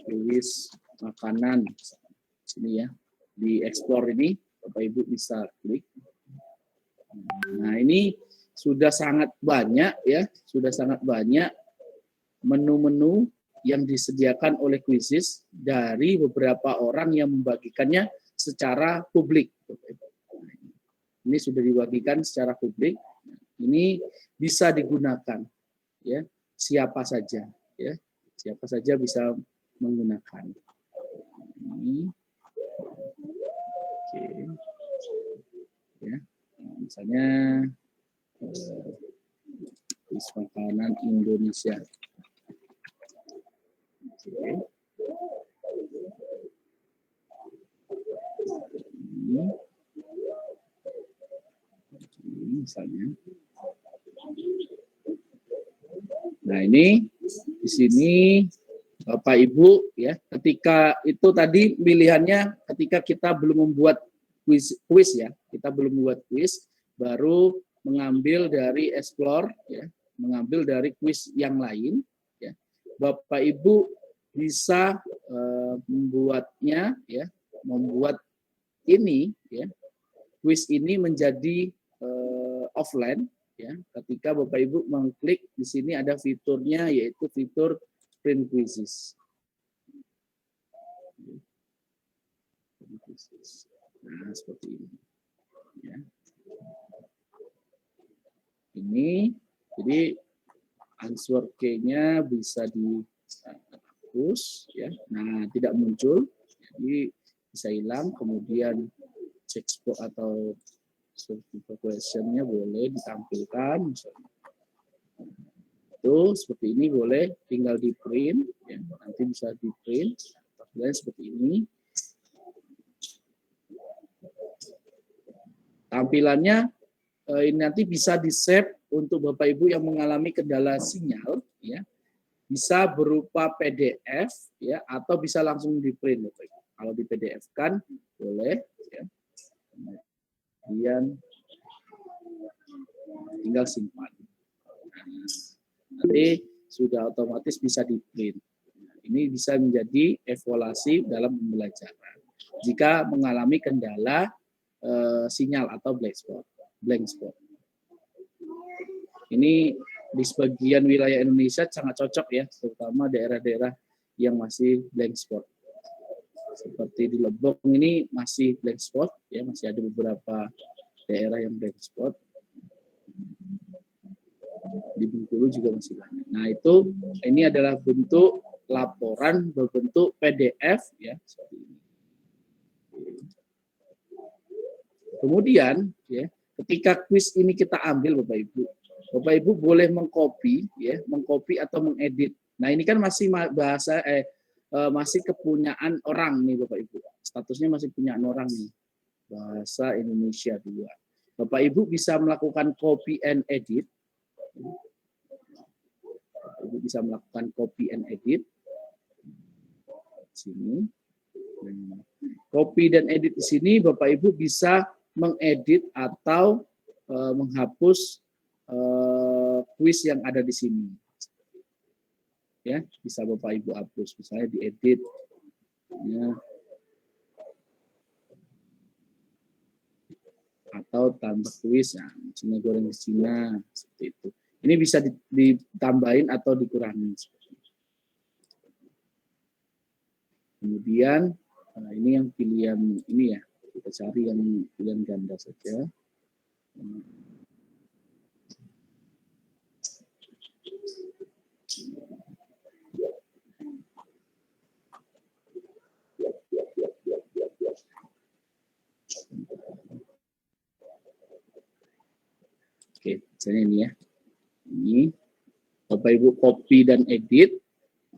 quiz makanan, sini, ya, di explore ini Bapak Ibu bisa klik. Nah, ini sudah sangat banyak ya, sudah sangat banyak menu-menu yang disediakan oleh Quizizz dari beberapa orang yang membagikannya secara publik. Ini sudah dibagikan secara publik. Ini bisa digunakan ya, siapa saja ya. Siapa saja bisa menggunakan. Ini. Oke. Ya. Misalnya kuis makanan Indonesia. Oke. Ini misalnya. Nah, ini di sini Bapak Ibu ya, ketika itu tadi pilihannya ketika kita belum membuat kuis ya, kita belum membuat kuis, baru mengambil dari explore ya, mengambil dari kuis yang lain ya. Bapak Ibu bisa membuatnya ya, membuat ini ya, kuis ini menjadi offline ya. Ketika Bapak Ibu mengklik di sini ada fiturnya, yaitu fitur print quizzes. Nah, seperti ini ya. Ini jadi answer key-nya bisa dihapus ya. Nah, tidak muncul. Jadi bisa hilang, kemudian check spot atau question-nya boleh ditampilkan misalnya. Itu seperti ini, boleh tinggal di print ya, nanti bisa di print tampilannya seperti ini. Tampilannya ini nanti bisa di save untuk Bapak Ibu yang mengalami kendala sinyal ya, bisa berupa PDF ya, atau bisa langsung di print Bapak Ibu. Kalau di PDF kan boleh ya. Kemudian tinggal simpan. Nanti sudah otomatis bisa di print. Ini bisa menjadi evaluasi dalam pembelajaran jika mengalami kendala sinyal atau blank spot. Ini di sebagian wilayah Indonesia sangat cocok ya, terutama daerah-daerah yang masih blank spot. Seperti di Lombok ini masih blank spot ya, masih ada beberapa daerah yang blank spot. Di Bengkulu juga masih banyak. Nah, itu ini adalah bentuk laporan berbentuk PDF ya, seperti ini. Kemudian ya, ketika kuis ini kita ambil Bapak Ibu boleh mengcopy ya, mengcopy atau mengedit. Nah, ini kan masih bahasa masih kepunyaan orang nih Bapak Ibu. Statusnya masih punyaan orang nih. Bahasa Indonesia 2. Bapak Ibu bisa melakukan copy and edit. Ibu bisa melakukan copy and edit. Sini. Copy dan edit di sini Bapak Ibu bisa mengedit atau menghapus kuis yang ada di sini. Ya, bisa Bapak Ibu hapus, misalnya diedit ya. Atau tambah kuis, nah, misalnya goreng Cina seperti itu. Ini bisa ditambahin atau dikurangi. Kemudian ini yang pilihan ini ya, kita cari yang pilihan ganda saja. Oke, misalnya ini ya. Ini Bapak Ibu copy dan edit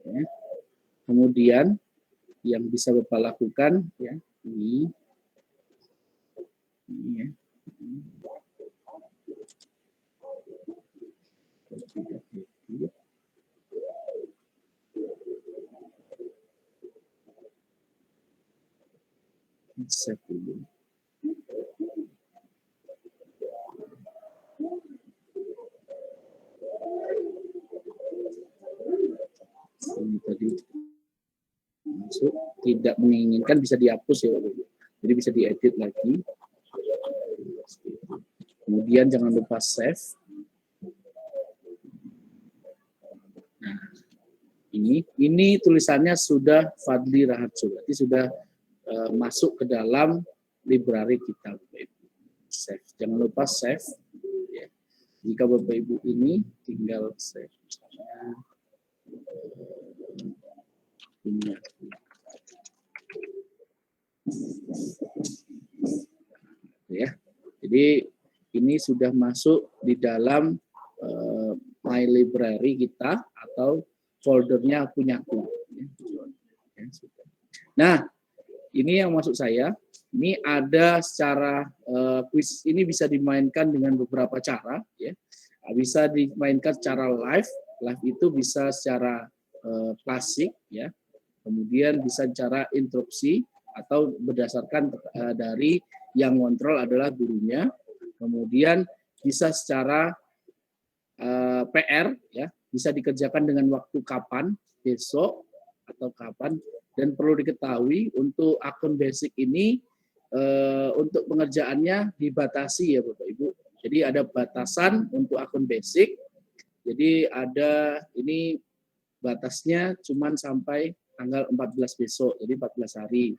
ya. Kemudian yang bisa Bapak lakukan ya, ini ya. Save dulu. Ini tadi masuk, tidak menginginkan bisa dihapus ya Bapak Ibu. Jadi bisa diedit lagi. Kemudian jangan lupa save. Ini tulisannya sudah Fadli Raharjo, berarti sudah masuk ke dalam library kita, Bapak Ibu. Save, jangan lupa save. Ya. Jika Bapak Ibu ini tinggal save, misalnya, ya. Jadi ini sudah masuk di dalam My Library kita atau foldernya Punyaku. Nah, ini yang maksud saya. Ini ada secara kuis ini bisa dimainkan dengan beberapa cara, ya. Bisa dimainkan secara live. Live itu bisa secara klasik, ya. Kemudian bisa secara interupsi atau berdasarkan dari yang kontrol adalah gurunya. Kemudian bisa secara PR, ya, bisa dikerjakan dengan waktu kapan, besok atau kapan. Dan perlu diketahui untuk akun basic ini untuk pengerjaannya dibatasi, ya Bapak Ibu. Jadi ada batasan untuk akun basic. Jadi ada ini batasnya cuman sampai tanggal 14 besok, jadi 14 hari.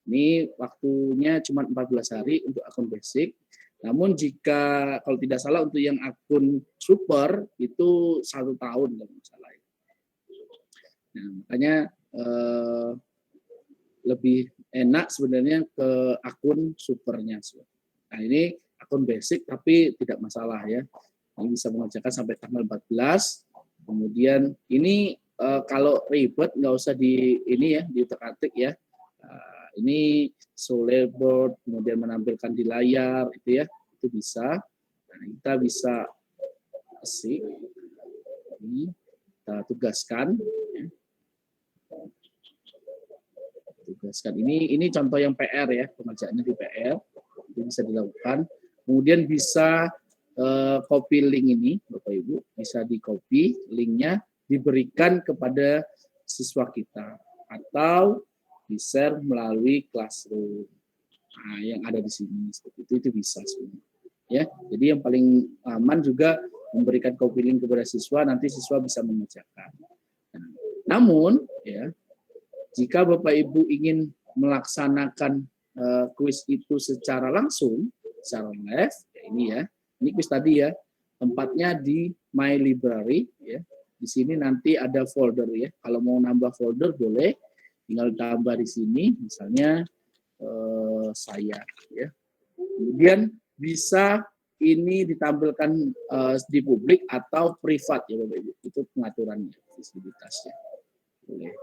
Ini waktunya cuma 14 hari untuk akun basic. Namun jika kalau tidak salah untuk yang akun super itu 1 tahun kalau tidak salah. Nah, makanya lebih enak sebenarnya ke akun supernya. Nah, ini akun basic tapi tidak masalah, ya. Ini bisa mengerjakan sampai tanggal 14. Kemudian ini kalau ribet nggak usah di ini ya, diutak-atik ya. Ini show label, kemudian menampilkan di layar, itu ya, itu bisa. Nah, kita bisa ini kita tugaskan. Ya. Tugaskan ini contoh yang PR ya, pengerjaannya di PR, itu bisa dilakukan. Kemudian bisa copy link ini, Bapak Ibu, bisa di copy linknya, diberikan kepada siswa kita atau di-share melalui Classroom. Nah, yang ada di sini seperti itu bisa sebenarnya. Ya, jadi yang paling aman juga memberikan copy link kepada siswa, nanti siswa bisa mengerjakan. Nah, namun ya, jika Bapak Ibu ingin melaksanakan kuis itu secara langsung, secara live, ya ini ya, ini kuis tadi ya, tempatnya di My Library ya. Di sini nanti ada folder ya. Kalau mau nambah folder boleh, tinggal tambah di sini, misalnya saya ya. Kemudian bisa ini ditampilkan di publik atau privat ya Bapak Ibu. Itu pengaturannya, visibilitasnya. Boleh.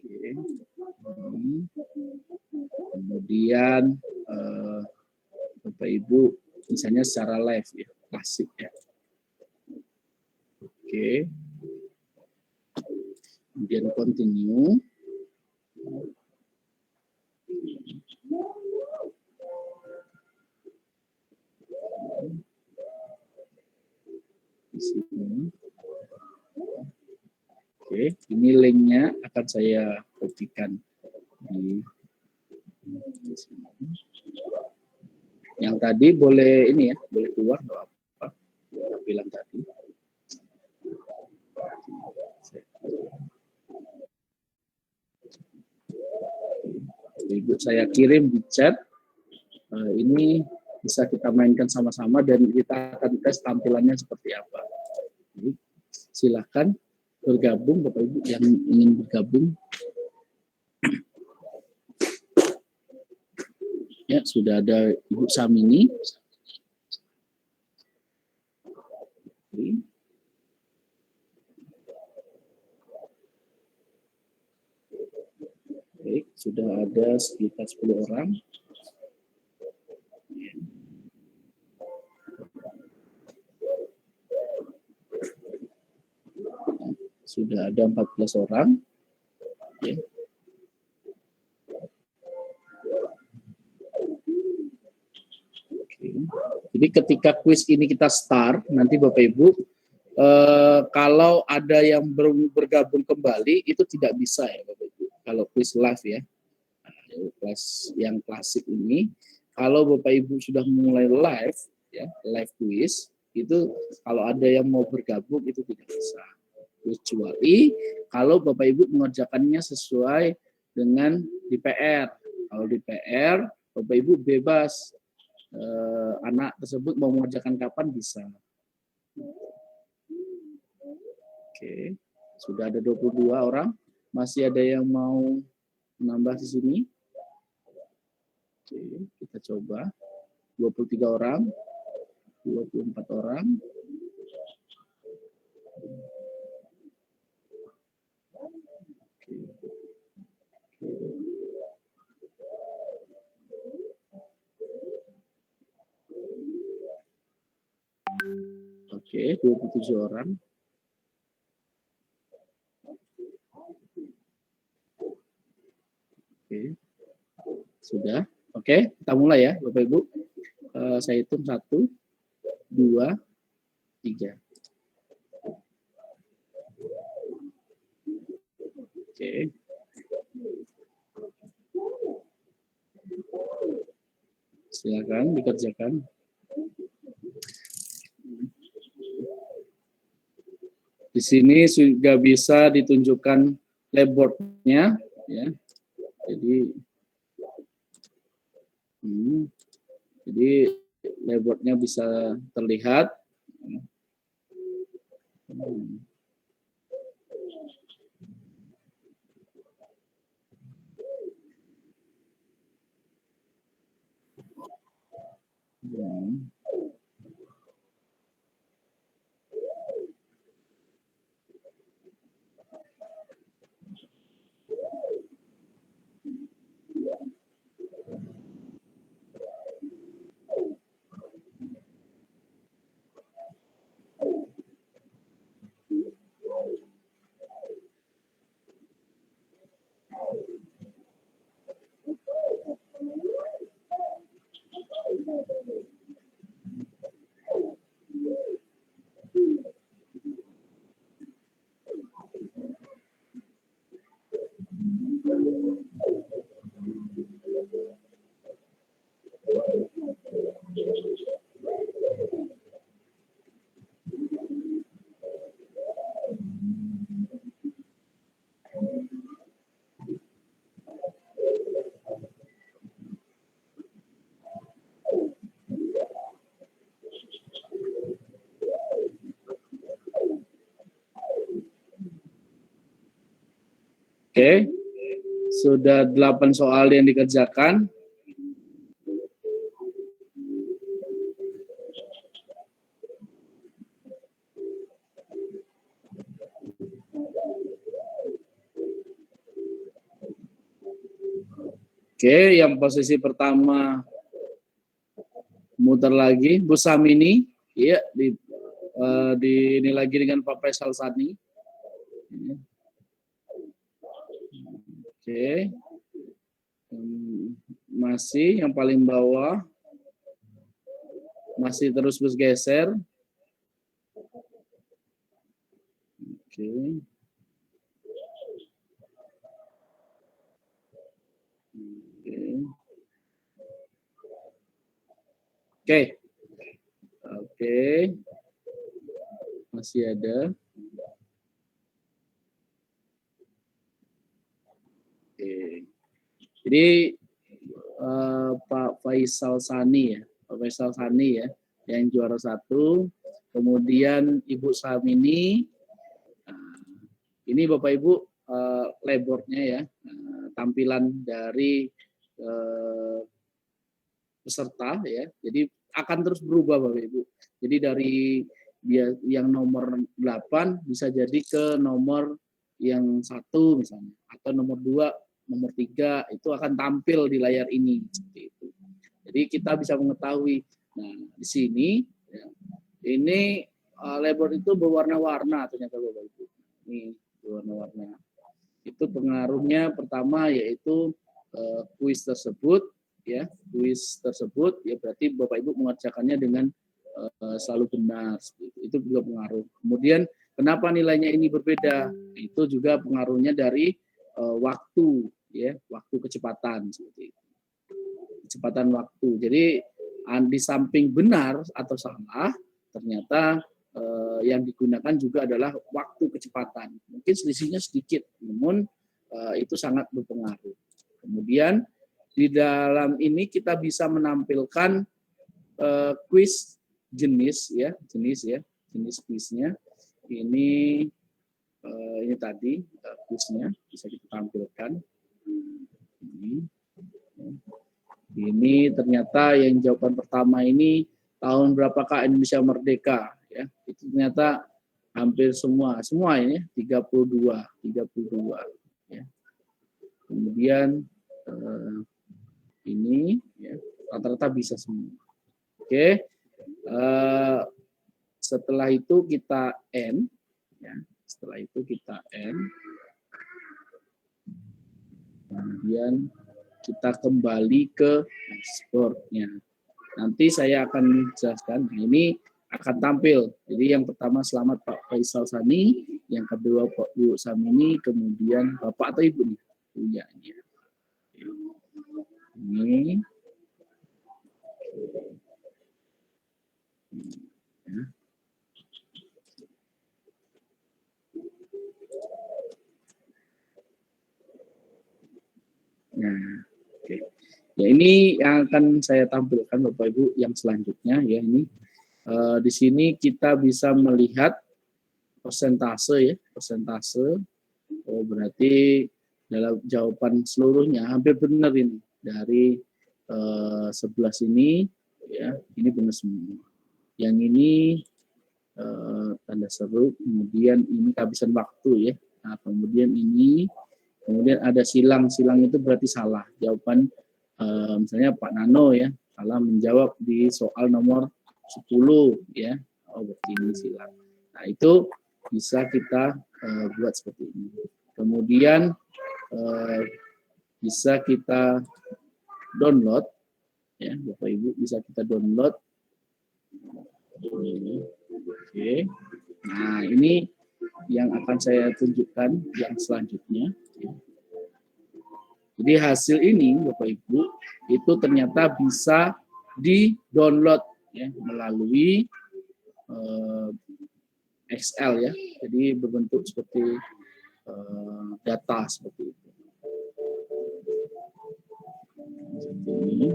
Oke. Kemudian Bapak Ibu misalnya secara live ya, klasik ya. Oke. Kemudian continue. Di sini. Oke, ini linknya akan saya kopikan di sini. Yang tadi boleh ini ya, boleh keluar nggak apa-apa. Saya bilang tadi. Ibu saya kirim di chat. Ini bisa kita mainkan sama-sama dan kita akan tes tampilannya seperti apa. Jadi, silakan bergabung Bapak Ibu yang ingin bergabung. Ya, sudah ada Ibu Samini. Baik, sudah ada sekitar 10 orang. Sudah ada 14 orang. Ya. Oke. Jadi ketika kuis ini kita start, nanti Bapak Ibu, kalau ada yang bergabung kembali, itu tidak bisa ya Bapak Ibu. Kalau kuis live ya, kelas yang klasik ini, kalau Bapak Ibu sudah mulai live, ya live kuis, itu kalau ada yang mau bergabung itu tidak bisa. kecuali kalau Bapak Ibu mengerjakannya sesuai dengan di PR. Kalau di PR, Bapak Ibu bebas, anak tersebut mau mengerjakan kapan bisa. Oke, sudah ada 22 orang. Masih ada yang mau menambah di sini? Oke, kita coba. 23 orang, 24 orang. Oke, 27 orang. Oke, sudah. Oke, kita mulai ya, Bapak Ibu. Saya hitung 1, 2, 3. Oke. Silakan dikerjakan. Di sini juga bisa ditunjukkan labboard-nya, ya. Jadi labboard-nya bisa terlihat. Oke, sudah 8 soal yang dikerjakan. Oke, yang posisi pertama muter lagi, Bu Samini, ya, ini lagi dengan Pak Faisal Sani. Oke, masih yang paling bawah, masih terus bergeser. Oke. Oke, masih ada. Oke. Jadi Pak Faisal Sani ya, Pak Faisal Sani ya, yang juara 1. Kemudian Ibu Samini. Ini Bapak Ibu labboard-nya ya, tampilan dari peserta ya. Jadi akan terus berubah Bapak Ibu. Jadi dari dia yang nomor 8 bisa jadi ke nomor yang 1 misalnya, atau nomor 2, nomor 3 itu akan tampil di layar ini seperti itu. Jadi kita bisa mengetahui. Nah, di sini ya, ini labboard itu berwarna-warna ternyata Bapak Ibu. Ini berwarna-warna. Itu pengaruhnya pertama yaitu kuis tersebut ya, ya berarti Bapak Ibu mengerjakannya dengan selalu benar. Itu juga pengaruh. Kemudian kenapa nilainya ini berbeda? Itu juga pengaruhnya dari waktu ya, waktu kecepatan seperti itu. Kecepatan waktu. Jadi di samping benar atau salah ternyata yang digunakan juga adalah waktu kecepatan. Mungkin selisihnya sedikit, namun itu sangat berpengaruh. Kemudian di dalam ini kita bisa menampilkan kuis jenis kuisnya. Ini tadi kuisnya bisa kita tampilkan. Ini ternyata yang jawaban pertama ini tahun berapakah Indonesia merdeka, ya. Itu ternyata hampir semua ini 32 ya. Kemudian ini ya, rata-rata bisa semua. Oke. Setelah itu kita N ya. Setelah itu kita N. Kemudian kita kembali ke dashboard-nya. Nanti saya akan jelaskan. Ini akan tampil. Jadi yang pertama selamat Pak Faisal Sani, yang kedua Pak Bu Samini, kemudian Bapak atau Ibu nih punya ini. Ini. Ya. Nah, oke. Ya ini yang akan saya tampilkan Bapak Ibu yang selanjutnya ya ini. Di sini kita bisa melihat persentase ya, persentase. Oh, berarti dalam jawaban seluruhnya hampir benar ini dari 11 ini ya, ini benar semua. Yang ini tanda seru, kemudian ini kehabisan waktu ya. Nah, kemudian ini, kemudian ada silang itu berarti salah. Jawaban misalnya Pak Nano ya, salah menjawab di soal nomor 10 ya. Oh, berarti ini silang. Nah, itu bisa kita buat seperti ini. Kemudian bisa kita download ya, Bapak Ibu bisa kita download. Oke. Nah, ini yang akan saya tunjukkan yang selanjutnya. Jadi hasil ini Bapak Ibu itu ternyata bisa di-download ya melalui Excel ya. Jadi berbentuk seperti data seperti itu. Ini.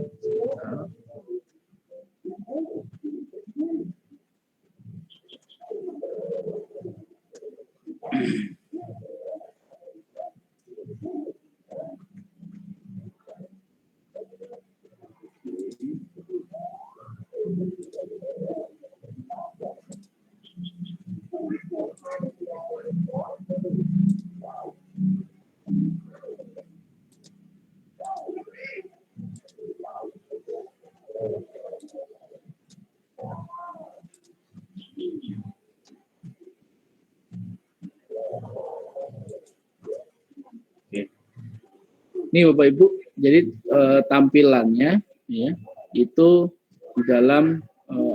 Ini Bapak Ibu, jadi tampilannya ya itu di dalam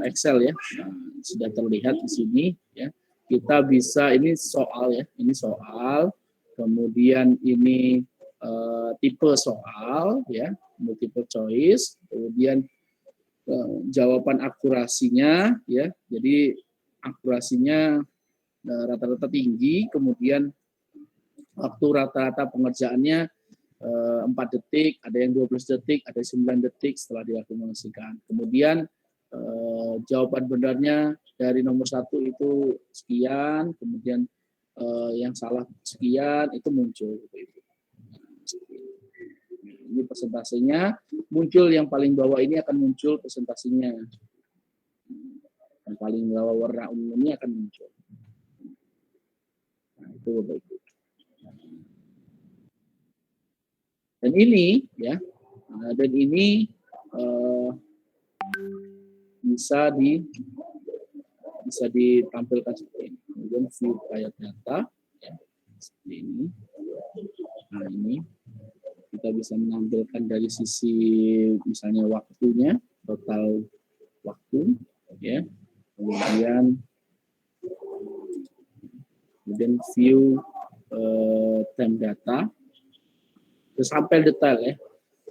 Excel ya. Nah, sudah terlihat di sini ya. Kita bisa ini soal ya, ini soal, kemudian ini tipe soal ya, multiple choice, kemudian jawaban akurasinya ya. Jadi akurasinya rata-rata tinggi, kemudian waktu rata-rata pengerjaannya 4 detik, ada yang 12 detik, ada yang 9 detik setelah diakumulasikan. Kemudian jawaban benarnya dari nomor 1 itu sekian, kemudian yang salah sekian, itu muncul. Ini persentasenya, muncul yang paling bawah ini akan muncul persentasenya. Yang paling bawah warna ungu ini akan muncul. Nah, itu Bapak Ibu. Dan ini ya, dan ini bisa ditampilkan seperti ini. Kemudian view layout data ya, seperti ini. Nah, ini kita bisa menampilkan dari sisi misalnya waktunya, total waktu ya. Kemudian view time data. Sampai detail ya.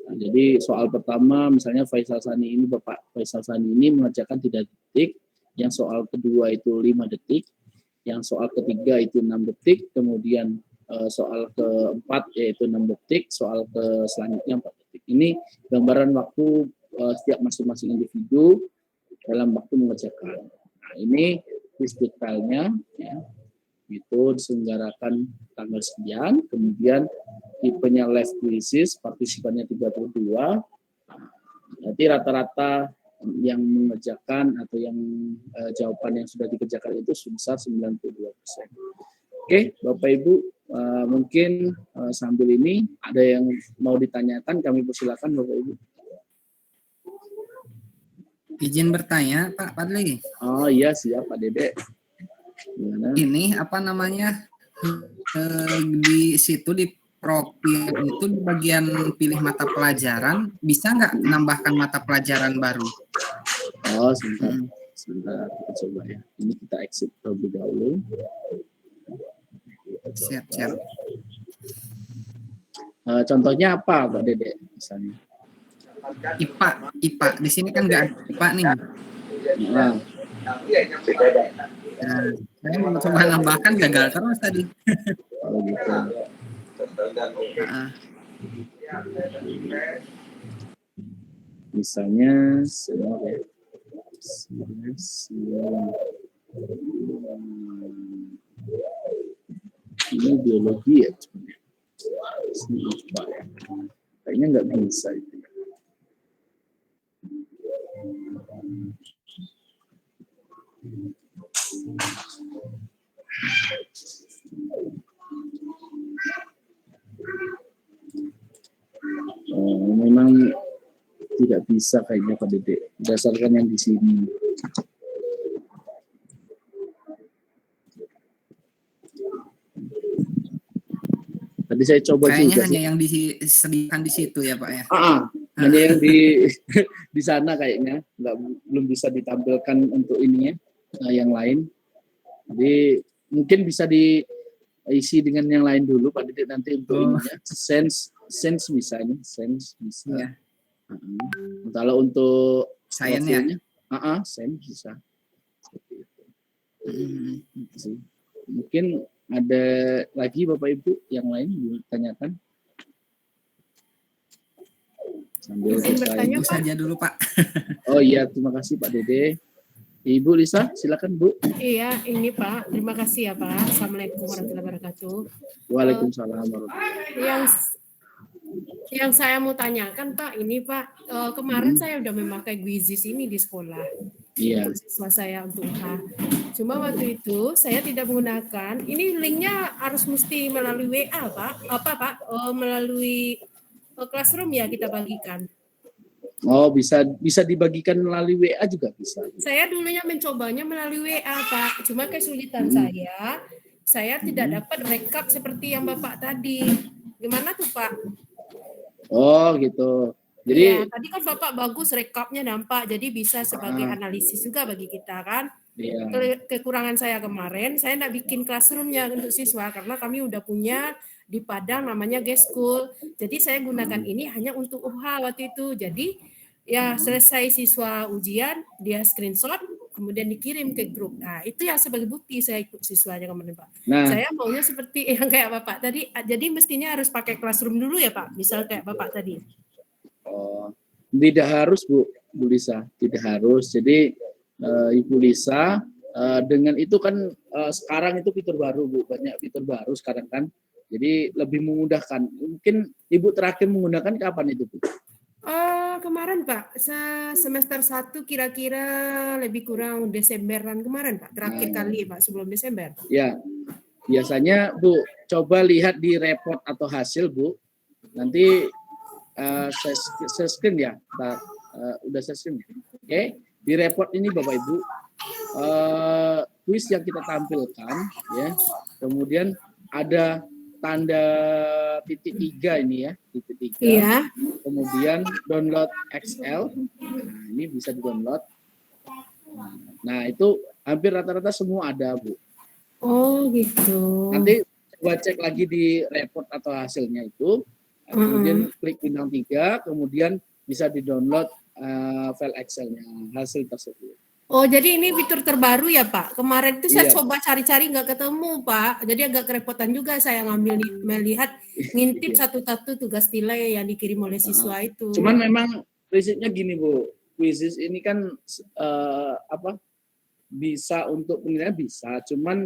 Nah, jadi soal pertama misalnya Faisal Sani ini Bapak Faisal Sani ini mengerjakan 3 detik, yang soal kedua itu 5 detik, yang soal ketiga itu 6 detik, kemudian soal keempat yaitu 6 detik, soal selanjutnya 4 detik. Ini gambaran waktu setiap masing-masing individu dalam waktu mengerjakan. Nah, ini quiz detailnya, ya, itu diselenggarakan tanggal sekian, kemudian tipenya live quizzes, partisipannya 32. Nanti rata-rata yang mengerjakan atau yang jawaban yang sudah dikerjakan itu sebesar 92%. Oke, Bapak Ibu, mungkin sambil ini ada yang mau ditanyakan, kami persilakan Bapak Ibu. Izin bertanya, Pak Fadli. Oh iya, siap Pak Dede. Gimana? Ini apa namanya, di situ di profil itu di bagian pilih mata pelajaran, bisa nggak menambahkan mata pelajaran baru? Oh, sebentar kita coba ya. Ini kita exit terlebih dahulu. Siap. Contohnya apa Pak Dede misalnya? IPA. Di sini kan nggak ada IPA nih. Nah, Saya mau coba nambahkan, gagal terus tadi. kalau gitu. Misalnya ini biologi ya sebenarnya. Kayaknya nggak bisa itu. Memang tidak bisa kayaknya Pak Dede, berdasarkan yang di sini. Tadi saya coba Kayaknya juga. hanya yang disediakan di situ ya Pak ya. Hanya yang di sana kayaknya belum bisa ditampilkan untuk ininya, yang lain. Jadi mungkin bisa diisi dengan yang lain dulu Pak Dede nanti untuk ininya. Sense bisa ini, sense bisa. Ya. Kalau untuk Sains profilnya, sense bisa. Seperti itu. Mungkin ada lagi Bapak Ibu yang lain ditanyakan? Sambil bertanya, Itu saja dulu Pak. Oh iya, terima kasih Pak Dede. Ibu Lisa, silakan Bu. Iya, ini Pak. Terima kasih ya Pak. Assalamualaikum warahmatullahi wabarakatuh. Waalaikumsalam warahmatullahi wabarakatuh. Yang saya mau tanyakan Pak, ini Pak, kemarin saya udah memakai Gwizis ini di sekolah. Iya. Untuk siswa saya untuk UH. Cuma waktu itu saya tidak menggunakan. Ini linknya harus mesti melalui WA Pak. Apa Pak? Melalui Classroom ya kita bagikan. Oh, bisa dibagikan melalui WA juga bisa. Saya dulunya mencobanya melalui WA Pak. Cuma kesulitan saya tidak dapat rekap seperti yang Bapak tadi. Gimana tuh Pak? Oh gitu. Jadi ya, tadi kan Bapak bagus rekapnya nampak, jadi bisa sebagai analisis juga bagi kita kan. Iya. Kekurangan saya kemarin, saya tidak bikin classroomnya untuk siswa karena kami udah punya di Padang namanya G-School. Jadi saya gunakan ini hanya untuk UH waktu itu. Jadi ya selesai siswa ujian, dia screenshot, kemudian dikirim ke grup. Nah itu yang sebagai bukti saya ikut siswanya kemarin Pak. Nah, saya maunya seperti yang kayak Bapak tadi. Jadi mestinya harus pakai classroom dulu ya Pak, misal kayak Bapak tadi. Oh, tidak harus Bu Lisa, tidak harus. Jadi Ibu Lisa dengan itu kan sekarang itu fitur baru Bu, banyak fitur baru sekarang kan. Jadi lebih memudahkan. Mungkin Ibu terakhir menggunakan kapan itu Bu? Kemarin Pak, semester 1 kira-kira lebih kurang Desemberan kemarin Pak, terakhir kali Pak sebelum Desember. Ya, biasanya Bu coba lihat di report atau hasil Bu. Nanti saya screen ya, udah saya screen. Oke, di report ini Bapak Ibu quiz yang kita tampilkan ya, kemudian ada tanda titik 3 ini ya, titik 3. Iya. Kemudian download XL. Nah, ini bisa di-download. Nah, itu hampir rata-rata semua ada, Bu. Oh, gitu. Nanti coba cek lagi di report atau hasilnya itu. Kemudian klik bintang 3, kemudian bisa di-download file Excel-nya, hasil tersebut. Oh, jadi ini fitur terbaru ya, Pak? Kemarin itu saya Iya. coba cari-cari nggak ketemu, Pak. Jadi agak kerepotan juga saya melihat ngintip Iya. satu-satu tugas nilai yang dikirim oleh siswa itu. Cuman memang prinsipnya gini Bu, quizzes ini kan bisa untuk penilaian bisa, cuman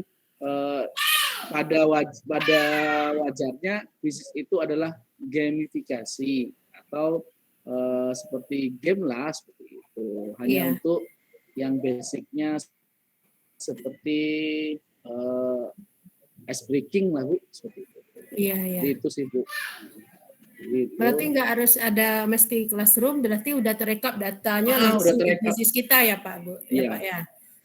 pada wajarnya quizzes itu adalah gamifikasi atau seperti game lah seperti itu. Hanya Iya. untuk yang basicnya seperti ice breaking lah Bu, seperti itu. Iya, iya. Itu sih Bu. Gitu. Berarti nggak harus ada mesti classroom, berarti udah terekap datanya udah langsung di terekap. basis kita ya Pak, Bu? Ya Iya. Pak ya.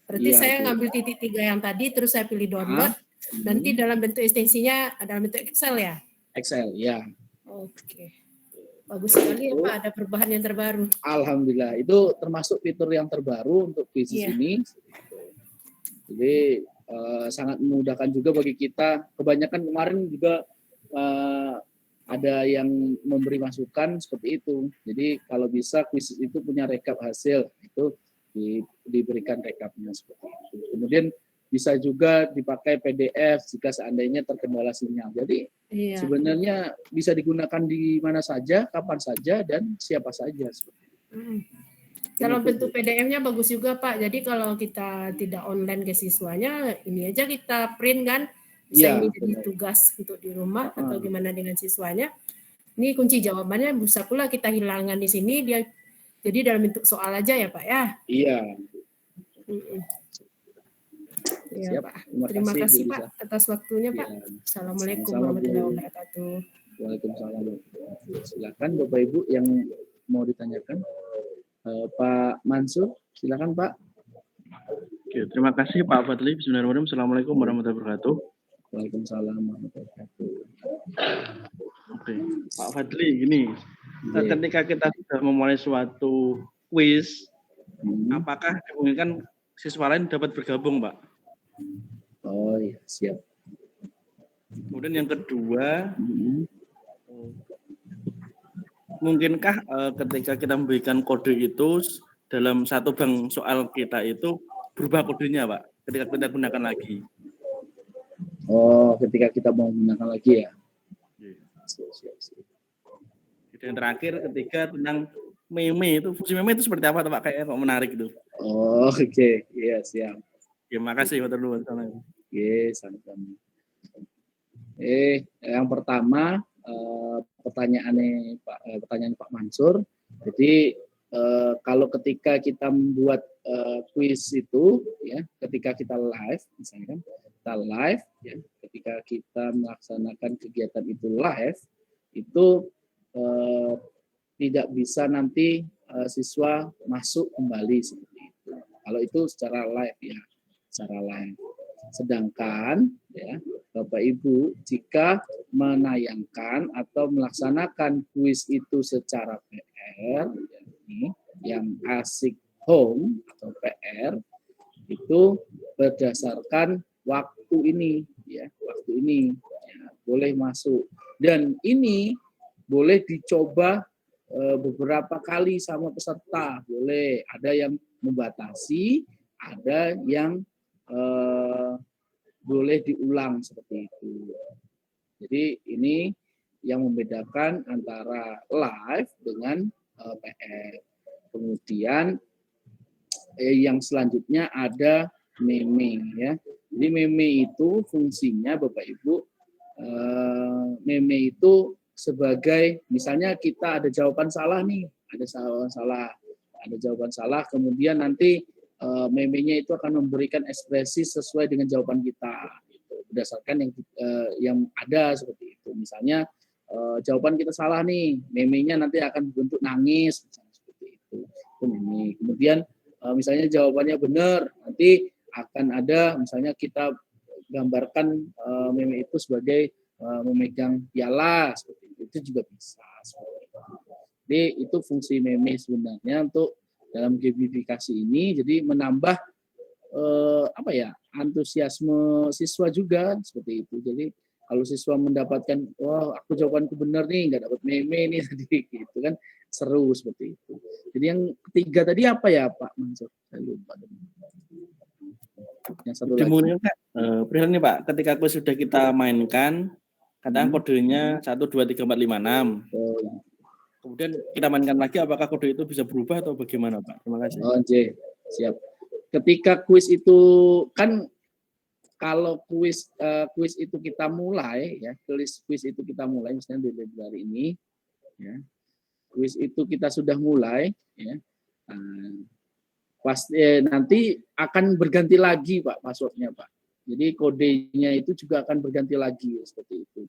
Berarti Iya, saya Bu. ngambil titik 3 yang tadi, terus saya pilih download, nanti dalam bentuk ekstensinya dalam bentuk Excel ya? Excel, ya. Oke. Bagus sekali ya Pak, ada perubahan yang terbaru. Alhamdulillah, itu termasuk fitur yang terbaru untuk quizzes Iya. ini. Jadi sangat memudahkan juga bagi kita. Kebanyakan kemarin juga ada yang memberi masukan seperti itu. Jadi kalau bisa quizzes itu punya rekap hasil, itu diberikan rekapnya seperti itu. Kemudian bisa juga dipakai PDF jika seandainya terkendala sinyal. Jadi Iya. sebenarnya bisa digunakan di mana saja, kapan saja, dan siapa saja. Dalam bentuk PDF-nya bagus juga Pak. Jadi kalau kita tidak online ke siswanya, ini aja kita print kan. Bisa ini jadi tugas untuk di rumah atau gimana dengan siswanya. Ini kunci jawabannya bisa pula kita hilangkan di sini. Dia jadi dalam bentuk soal aja ya Pak ya. Iya. Ya, Pak. Terima kasih Pak atas waktunya Pak. Assalamualaikum warahmatullahi wabarakatuh. Waalaikumsalam. Silakan Bapak Ibu yang mau ditanyakan. Pak Mansur, silakan Pak. Oke, terima kasih Pak Fadli. Bismillahirrahmanirrahim. Assalamualaikum warahmatullahi wabarakatuh. Waalaikumsalam warahmatullahi wabarakatuh. Oke, Pak Fadli, gini. Ketika kita sudah memulai suatu quiz, apakah dimungkinkan siswa lain dapat bergabung, Pak? Oh iya, siap. Kemudian yang kedua, mungkinkah ketika kita memberikan kode itu dalam satu bank soal kita itu berubah kodenya, Pak, ketika kita gunakan lagi? Oh, ketika kita mau gunakan lagi ya? Siap. Dan terakhir ketika tentang meme itu, fungsi meme itu seperti apa, Pak? Kayak kok menarik itu. Oh, oke. Iya, siap. Terima kasih, Pak Terluan. Oke, sama-sama. Yang pertama pertanyaan Pak Mansur. Jadi kalau ketika kita membuat quiz itu, ya, ketika kita live, misalnya kan, kita live, ya, ketika kita melaksanakan kegiatan itu live, itu tidak bisa nanti siswa masuk kembali seperti itu. Kalau itu secara live ya, secara live. Sedangkan ya Bapak Ibu jika menayangkan atau melaksanakan kuis itu secara PR, yakni yang asik home atau PR itu berdasarkan waktu ini ya, waktu ini ya, boleh masuk dan ini boleh dicoba beberapa kali sama peserta, boleh ada yang membatasi, ada yang boleh diulang seperti itu. Jadi ini yang membedakan antara live dengan PR. Kemudian yang selanjutnya ada meme ya. Jadi meme itu fungsinya Bapak Ibu, meme itu sebagai misalnya kita ada jawaban salah nih, ada jawaban salah, kemudian nanti meme-nya itu akan memberikan ekspresi sesuai dengan jawaban kita, gitu, berdasarkan yang ada seperti itu. Misalnya jawaban kita salah nih, meme-nya nanti akan berbentuk nangis, misalnya seperti itu. Itu meme. Kemudian misalnya jawabannya benar, nanti akan ada misalnya kita gambarkan meme itu sebagai memegang piala, seperti itu juga bisa. Jadi itu fungsi meme sebenarnya untuk dalam gamifikasi ini, jadi menambah antusiasme siswa juga seperti itu. Jadi kalau siswa mendapatkan, wah aku jawabanku benar nih, nggak dapat meme nih tadi, gitu kan, seru seperti itu. Jadi yang ketiga tadi apa ya Pak Mansur? Saya lupa. Yang satu lagi. Dimulai perihal nih Pak, ketika kuis sudah kita mainkan, kadang kodenya 1, 2, 3, 4, 5, 6. Oh, Kemudian kita mainkan lagi, apakah kode itu bisa berubah atau bagaimana Pak? Terima kasih. oh, J. Siap. Ketika kuis itu kan kalau kuis itu kita mulai ya, kuis itu kita mulai misalnya di Februari ini ya. Kuis itu kita sudah mulai ya. Pasti nanti akan berganti lagi Pak passwordnya Pak. Jadi kodenya itu juga akan berganti lagi seperti itu.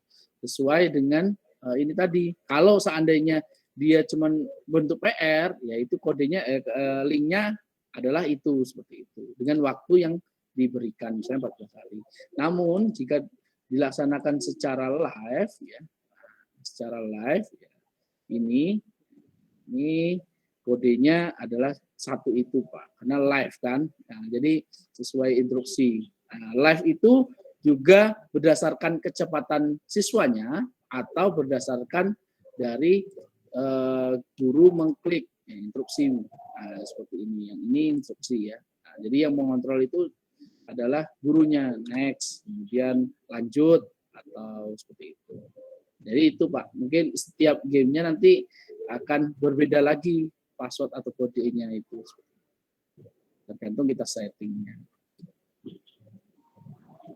Sesuai dengan ini tadi. Kalau seandainya dia cuman bentuk PR, yaitu kodenya linknya adalah itu seperti itu dengan waktu yang diberikan misalnya 14 hari. Namun jika dilaksanakan secara live ya, ya, ini kodenya adalah satu itu Pak, karena live kan. Nah, jadi sesuai instruksi. Nah, live itu juga berdasarkan kecepatan siswanya atau berdasarkan dari guru mengklik ya, instruksi seperti ini. Yang ini instruksi ya. Nah, jadi yang mengontrol itu adalah gurunya, next, kemudian lanjut atau seperti itu. Jadi itu Pak, mungkin setiap gamenya nanti akan berbeda lagi password atau kodenya itu. Tergantung kita settingnya.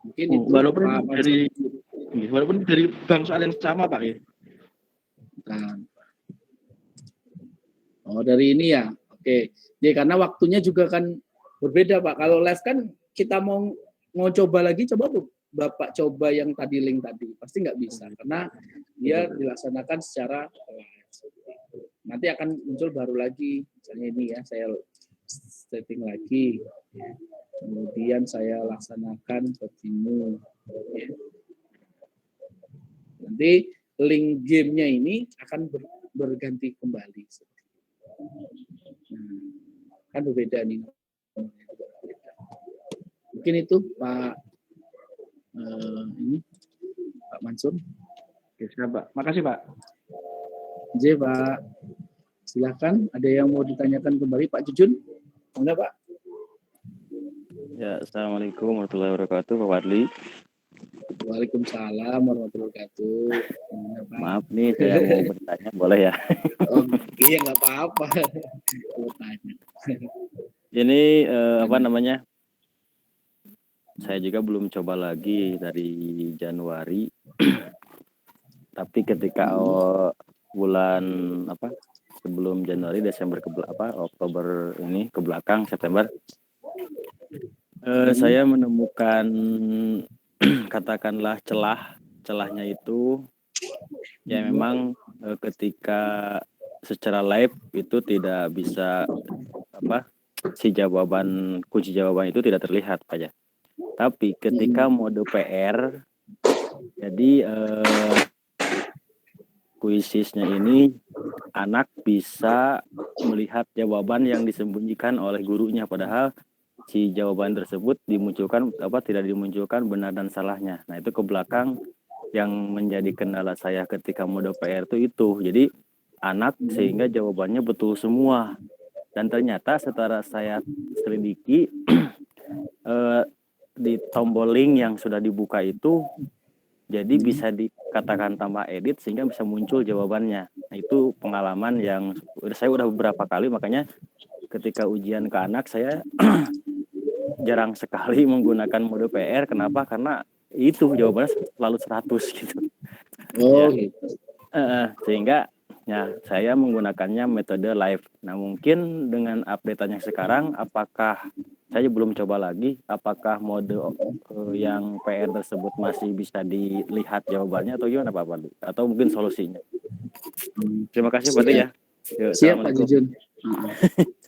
Mungkin itu walaupun dari bank soal yang sama Pak ya. Nah. Oh dari ini ya, oke. Ya karena waktunya juga kan berbeda Pak. Kalau live kan kita mau coba lagi, coba Bapak coba yang tadi link tadi, pasti nggak bisa karena dia dilaksanakan secara live. Nanti akan muncul baru lagi, misalnya ini ya, saya setting lagi, kemudian saya laksanakan continue. Nanti link gamenya ini akan berganti kembali. Kan berbeda nih. Mungkin itu Pak ini Pak Mansur. Oke, Pak. Makasih Pak. J Pak. Silakan. Ada yang mau ditanyakan kembali Pak Jujun? Enggak Pak? Ya, assalamualaikum warahmatullahi wabarakatuh Pak Fadli. Waalaikumsalam warahmatullahi wabarakatuh. Maaf nih saya mau bertanya, boleh ya? Oh, iya nggak apa-apa. Mau tanya. Ini apa namanya? Saya juga belum coba lagi dari Januari. Tapi ketika bulan apa? Sebelum Januari, Desember Oktober ini ke belakang September, saya menemukan katakanlah celahnya itu ya memang ketika secara live itu tidak bisa kunci jawaban itu tidak terlihat aja. Tapi ketika mode PR, jadi kuisisnya ini anak bisa melihat jawaban yang disembunyikan oleh gurunya, padahal si jawaban tersebut tidak dimunculkan benar dan salahnya. Nah itu ke belakang yang menjadi kendala saya ketika mode PR itu. Jadi anak sehingga jawabannya betul semua. Dan ternyata setelah saya selidiki di tombol link yang sudah dibuka itu, jadi bisa dikatakan tambah edit sehingga bisa muncul jawabannya. Nah itu pengalaman yang saya udah beberapa kali, makanya ketika ujian ke anak saya jarang sekali menggunakan mode PR. Kenapa? Karena itu jawabannya selalu 100 gitu. Oh gitu. Sehingga ya saya menggunakannya metode live. Nah mungkin dengan update-nya sekarang, apakah saya belum coba lagi, apakah mode yang PR tersebut masih bisa dilihat jawabannya atau gimana Pak Fadli? Atau mungkin solusinya? Terima kasih Pak ya. Siap Pak Jujun.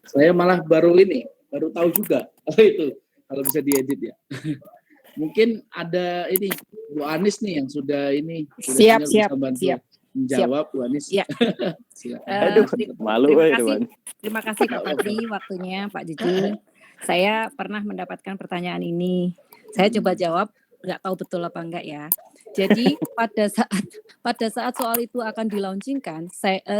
Saya malah baru tahu juga itu kalau bisa diedit ya. Mungkin ada ini Bu Anis nih yang sudah siap menjawab Bu Anis. Ya. Aduh, malu terima kasih Pak Fadli waktunya Pak Jujun. Saya pernah mendapatkan pertanyaan ini. Saya coba jawab nggak tahu betul apa enggak ya. Jadi pada saat soal itu akan dilaunchingkan,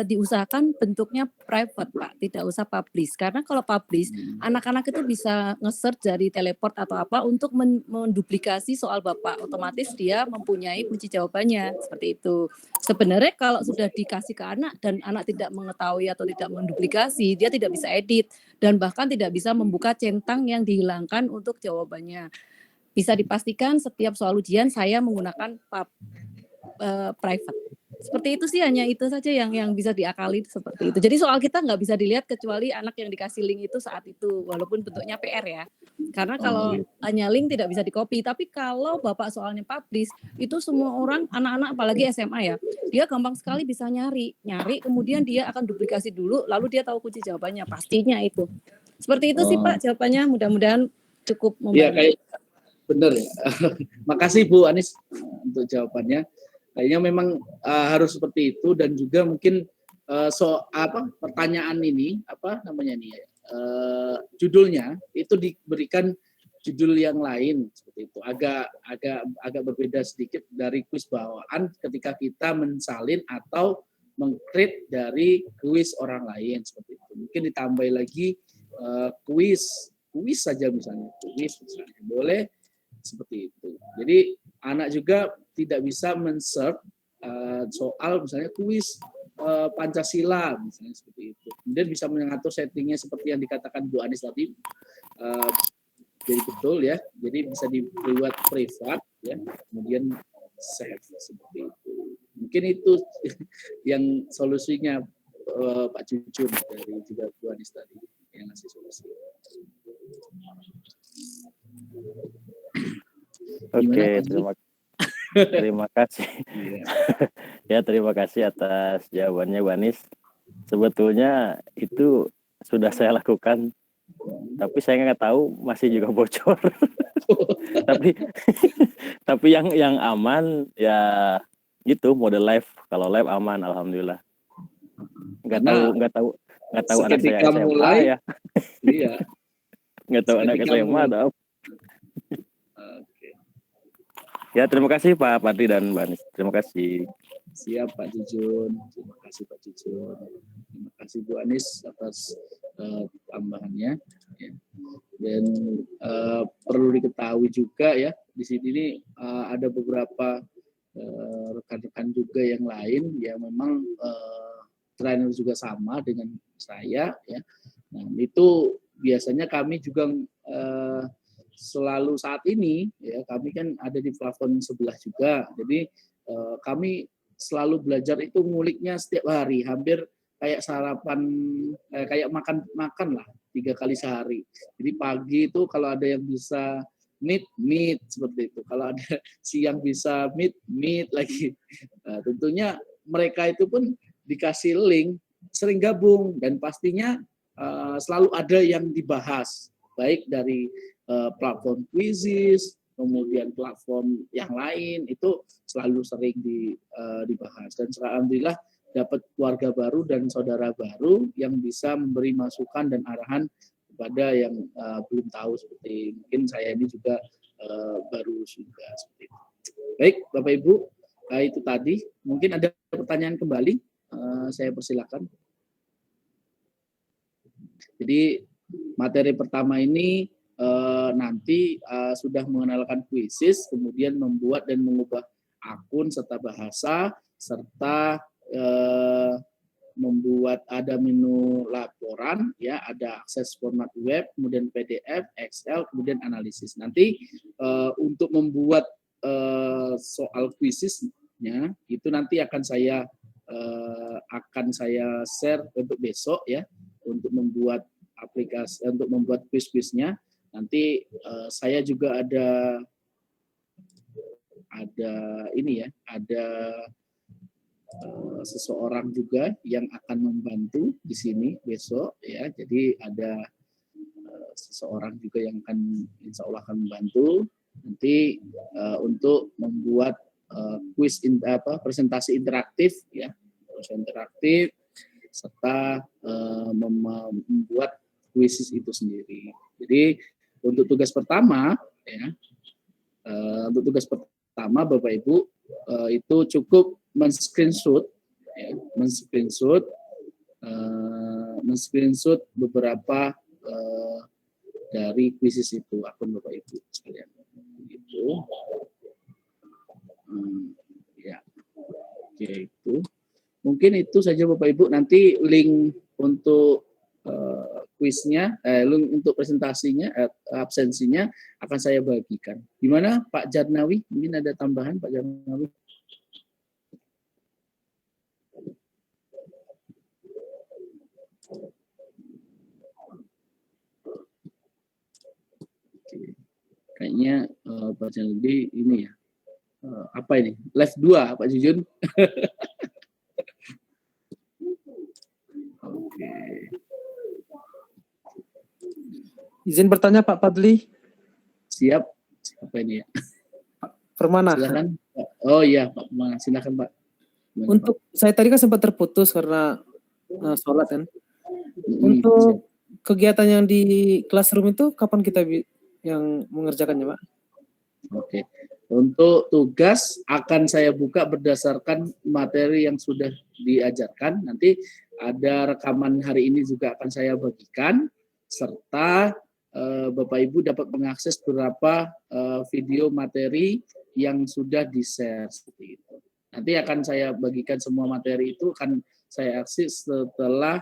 diusahakan bentuknya private Pak, tidak usah publish. Karena kalau publish, anak-anak itu bisa nge-search dari teleport atau apa untuk menduplikasi soal Bapak. Otomatis dia mempunyai kunci jawabannya, seperti itu. Sebenarnya kalau sudah dikasih ke anak dan anak tidak mengetahui atau tidak menduplikasi, dia tidak bisa edit dan bahkan tidak bisa membuka centang yang dihilangkan untuk jawabannya. Bisa dipastikan setiap soal ujian saya menggunakan private. Seperti itu sih, hanya itu saja yang bisa diakali seperti itu. Jadi soal kita nggak bisa dilihat kecuali anak yang dikasih link itu saat itu, walaupun bentuknya PR ya. Karena kalau hanya link tidak bisa di-copy. Tapi kalau Bapak soalnya publish, itu semua orang, anak-anak apalagi SMA ya, dia gampang sekali bisa nyari, kemudian dia akan duplikasi dulu, lalu dia tahu kunci jawabannya, pastinya itu. Seperti itu sih Pak jawabannya, mudah-mudahan cukup membantu. Iya, kayak benar ya. Makasih Bu Anis untuk jawabannya. Kayaknya memang harus seperti itu, dan juga mungkin pertanyaan ini judulnya itu diberikan judul yang lain seperti itu. Agak berbeda sedikit dari kuis bawaan ketika kita mensalin atau meng-create dari kuis orang lain seperti itu. Mungkin ditambah lagi kuis saja misalnya, boleh seperti itu. Jadi anak juga tidak bisa men-search soal misalnya kuis Pancasila misalnya seperti itu. Kemudian bisa mengatur settingnya seperti yang dikatakan Bu Anis tadi. Jadi betul ya. Jadi bisa dibuat privat ya. Kemudian save seperti itu. Mungkin itu yang solusinya Pak Cucun dari juga Bu Anis tadi yang ngasih solusi. Oke, terima kasih. Ya, terima kasih atas jawabannya Bu Anis. Sebetulnya itu sudah saya lakukan, tapi saya nggak tahu masih juga bocor. tapi yang aman ya gitu, mode live. Kalau live aman, alhamdulillah. Nggak tahu anak saya SMA mulai, ya. Iya. Nggak tahu anak saya mana. Ya, terima kasih Pak Fadli dan Mbak Anis. Terima kasih. Siap Pak Jujun. Terima kasih Pak Jujun. Terima kasih Bu Anis atas tambahannya. Ya. Dan perlu diketahui juga ya, di sini ini ada beberapa rekan-rekan juga yang lain yang memang trainer juga sama dengan saya ya. Nah, itu biasanya kami juga selalu saat ini ya, kami kan ada di plafon sebelah juga, jadi kami selalu belajar itu nguliknya setiap hari, hampir kayak sarapan, kayak makan lah 3 kali sehari. Jadi pagi itu kalau ada yang bisa meet seperti itu, kalau ada siang bisa meet lagi. Nah, tentunya mereka itu pun dikasih link, sering gabung, dan pastinya selalu ada yang dibahas, baik dari platform Quizizz, kemudian platform yang lain, itu selalu sering dibahas. Dan alhamdulillah dapat keluarga baru dan saudara baru yang bisa memberi masukan dan arahan kepada yang belum tahu, seperti mungkin saya ini juga baru juga seperti itu. Baik Bapak Ibu, itu tadi. Mungkin ada pertanyaan kembali, saya persilakan. Jadi materi pertama ini nanti sudah mengenalkan Quizizz, kemudian membuat dan mengubah akun serta bahasa, serta membuat ada menu laporan, ya, ada akses format web, kemudian PDF, Excel, kemudian analisis. Nanti untuk membuat soal Quizizz-nya itu nanti akan saya share untuk besok ya, untuk membuat aplikasi, untuk membuat quiz-quiznya. Nanti saya juga ada ini ya, ada seseorang juga yang akan membantu di sini besok ya. Jadi ada seseorang juga yang akan insya Allah akan membantu nanti untuk membuat quiz presentasi interaktif ya, interaktif, serta membuat Quizizz itu sendiri. Jadi untuk tugas pertama ya, Untuk tugas pertama Bapak Ibu itu cukup men-screenshot beberapa dari kuisis itu, akun Bapak Ibu sekalian. Gitu. Ya, oke, itu mungkin itu saja Bapak Ibu. Nanti link untuk kuisnya, link untuk presentasinya, absensinya akan saya bagikan. Gimana Pak Jarnawi? Mungkin ada tambahan Pak Jarnawi? Kayaknya Pak Jarnawi ini ya, apa ini? Live 2 Pak Jujun. Oke. Izin bertanya Pak Fadli. Siap. Apa ini ya? Permana. Silakan. Oh iya Pak Permana, silakan Pak. Gimana, Untuk Pak? saya tadi kan sempat terputus karena sholat kan. Untuk kegiatan yang di classroom itu kapan kita yang mengerjakannya Pak? Oke. Untuk tugas akan saya buka berdasarkan materi yang sudah diajarkan. Nanti ada rekaman hari ini juga akan saya bagikan, serta Bapak Ibu dapat mengakses beberapa video materi yang sudah di-share seperti itu. Nanti akan saya bagikan semua materi itu, akan saya akses setelah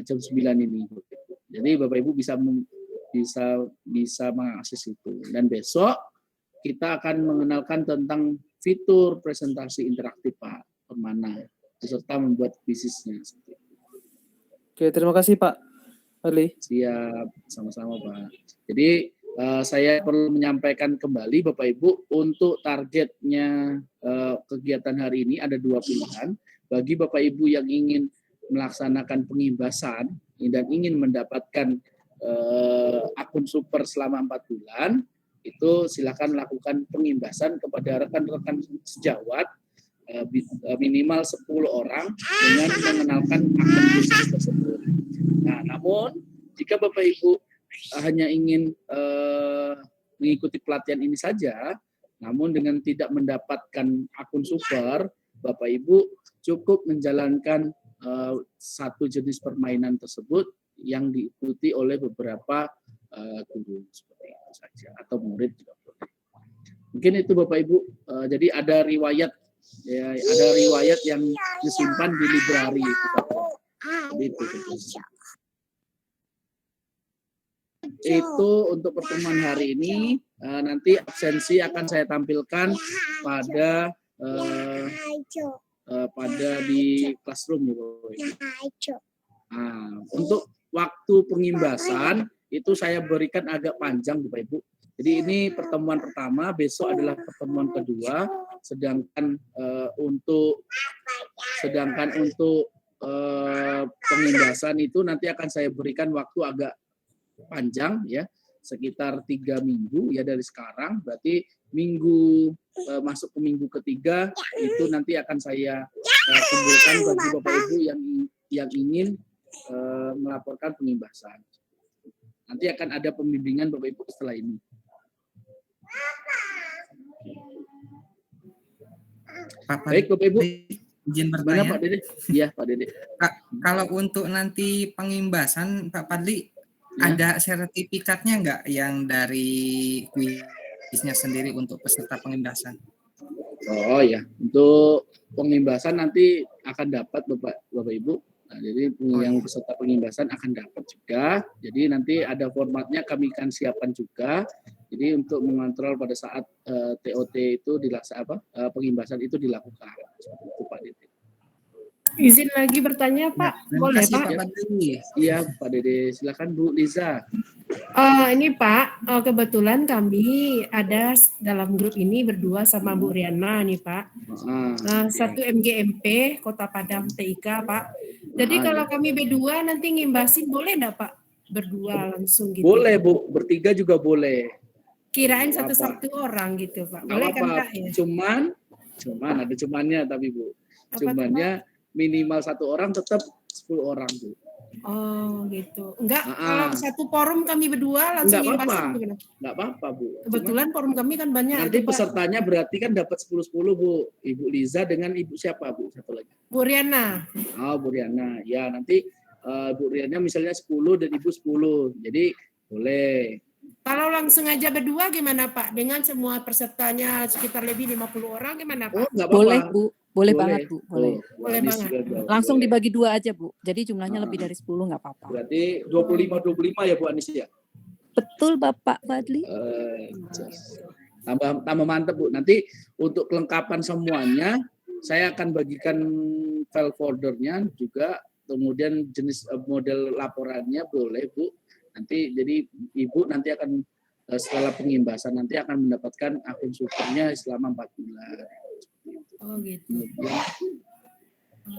jam 9 ini. Jadi Bapak Ibu bisa mengakses itu. Dan besok kita akan mengenalkan tentang fitur presentasi interaktif Pak Permana, beserta membuat bisnisnya. Oke, terima kasih Pak Fadli. Siap, sama-sama Pak. Jadi saya perlu menyampaikan kembali Bapak Ibu, untuk targetnya kegiatan hari ini ada 2 pilihan. Bagi Bapak Ibu yang ingin melaksanakan pengimbasan dan ingin mendapatkan akun super selama 4 bulan, itu silakan lakukan pengimbasan kepada rekan-rekan sejawat minimal 10 orang dengan mengenalkan akun bisnis tersebut. Nah, namun jika Bapak Ibu hanya ingin mengikuti pelatihan ini saja, namun dengan tidak mendapatkan akun super, Bapak Ibu cukup menjalankan satu jenis permainan tersebut yang diikuti oleh beberapa guru seperti itu saja, atau murid juga boleh. Mungkin itu Bapak Ibu. Jadi ada riwayat, ya, ada riwayat yang disimpan di library itu. Itu untuk pertemuan hari ini. Nanti absensi akan saya tampilkan pada di classroom ya, Bapak Ibu. Nah, untuk waktu pengimbasan itu saya berikan agak panjang Bapak Ibu. Jadi ini pertemuan pertama, besok adalah pertemuan kedua, sedangkan untuk pengimbasan itu nanti akan saya berikan waktu agak panjang ya, sekitar 3 minggu ya dari sekarang. Berarti masuk ke minggu ketiga itu nanti akan saya kumpulkan bagi Bapak Ibu yang ingin melaporkan pengimbasan. Nanti akan ada pembimbingan Bapak Ibu setelah ini. Baik Bapak Ibu. Izin Gimana bertanya. Pak Dede? Iya Pak Dede. Kalau untuk nanti pengimbasan Pak Fadli, Ya. ada sertifikatnya nggak yang dari kuisnya sendiri untuk peserta pengimbasan? Oh ya, untuk pengimbasan nanti akan dapat Bapak Ibu. Nah, jadi yang peserta pengimbasan akan dapat juga. Jadi nanti ada formatnya kami akan siapkan juga. Jadi untuk mengontrol pada saat TOT itu dilaksanakan, pengimbasan itu dilakukan. Itu Pak Dede. Izin lagi bertanya Pak, boleh kasih, Pak? Pak Fadli. Iya Pak Dede, silakan Bu Liza. Ini Pak, kebetulan kami ada dalam grup ini berdua sama Bu Riana nih Pak. Satu MGMP Kota Padang TIK Pak. Jadi kalau kami berdua nanti ngimbasin boleh enggak Pak? Berdua langsung gitu. Boleh Bu, bertiga juga boleh. Kirain satu-satu orang gitu Pak. Boleh kan Pak ya? Cuman ada cumannya tapi Bu. Cumannya minimal 1 orang tetap 10 orang Bu. Oh gitu. Enggak, Ah, kalau ah. satu forum kami berdua langsung Nggak apa-apa, ngibasin gimana? nggak apa-apa Bu. Kebetulan forum kami kan banyak Nanti itu Pak. pesertanya berarti kan dapat 10-10 Bu. Ibu Liza dengan Ibu siapa Bu? Satu lagi. Bu Riana. Oh Bu Riana. Ya nanti Bu Riana misalnya 10 dan Ibu 10. Jadi boleh. Kalau langsung aja berdua gimana Pak? Dengan semua pesertanya sekitar lebih 50 orang gimana Pak? Oh nggak apa-apa. Boleh Bu, boleh banget Bu, boleh. Boleh banget. Langsung dibagi 2 aja Bu. Jadi jumlahnya lebih dari 10 nggak apa-apa. Berarti 25-25 ya Bu Anis ya? Betul Bapak Fadli. Tambah mantep Bu. Nanti untuk kelengkapan semuanya saya akan bagikan file foldernya juga, kemudian jenis model laporannya boleh Bu. Nanti jadi Ibu nanti akan setelah pengimbasan nanti akan mendapatkan akun syukurnya selama 4 bulan. Oh gitu.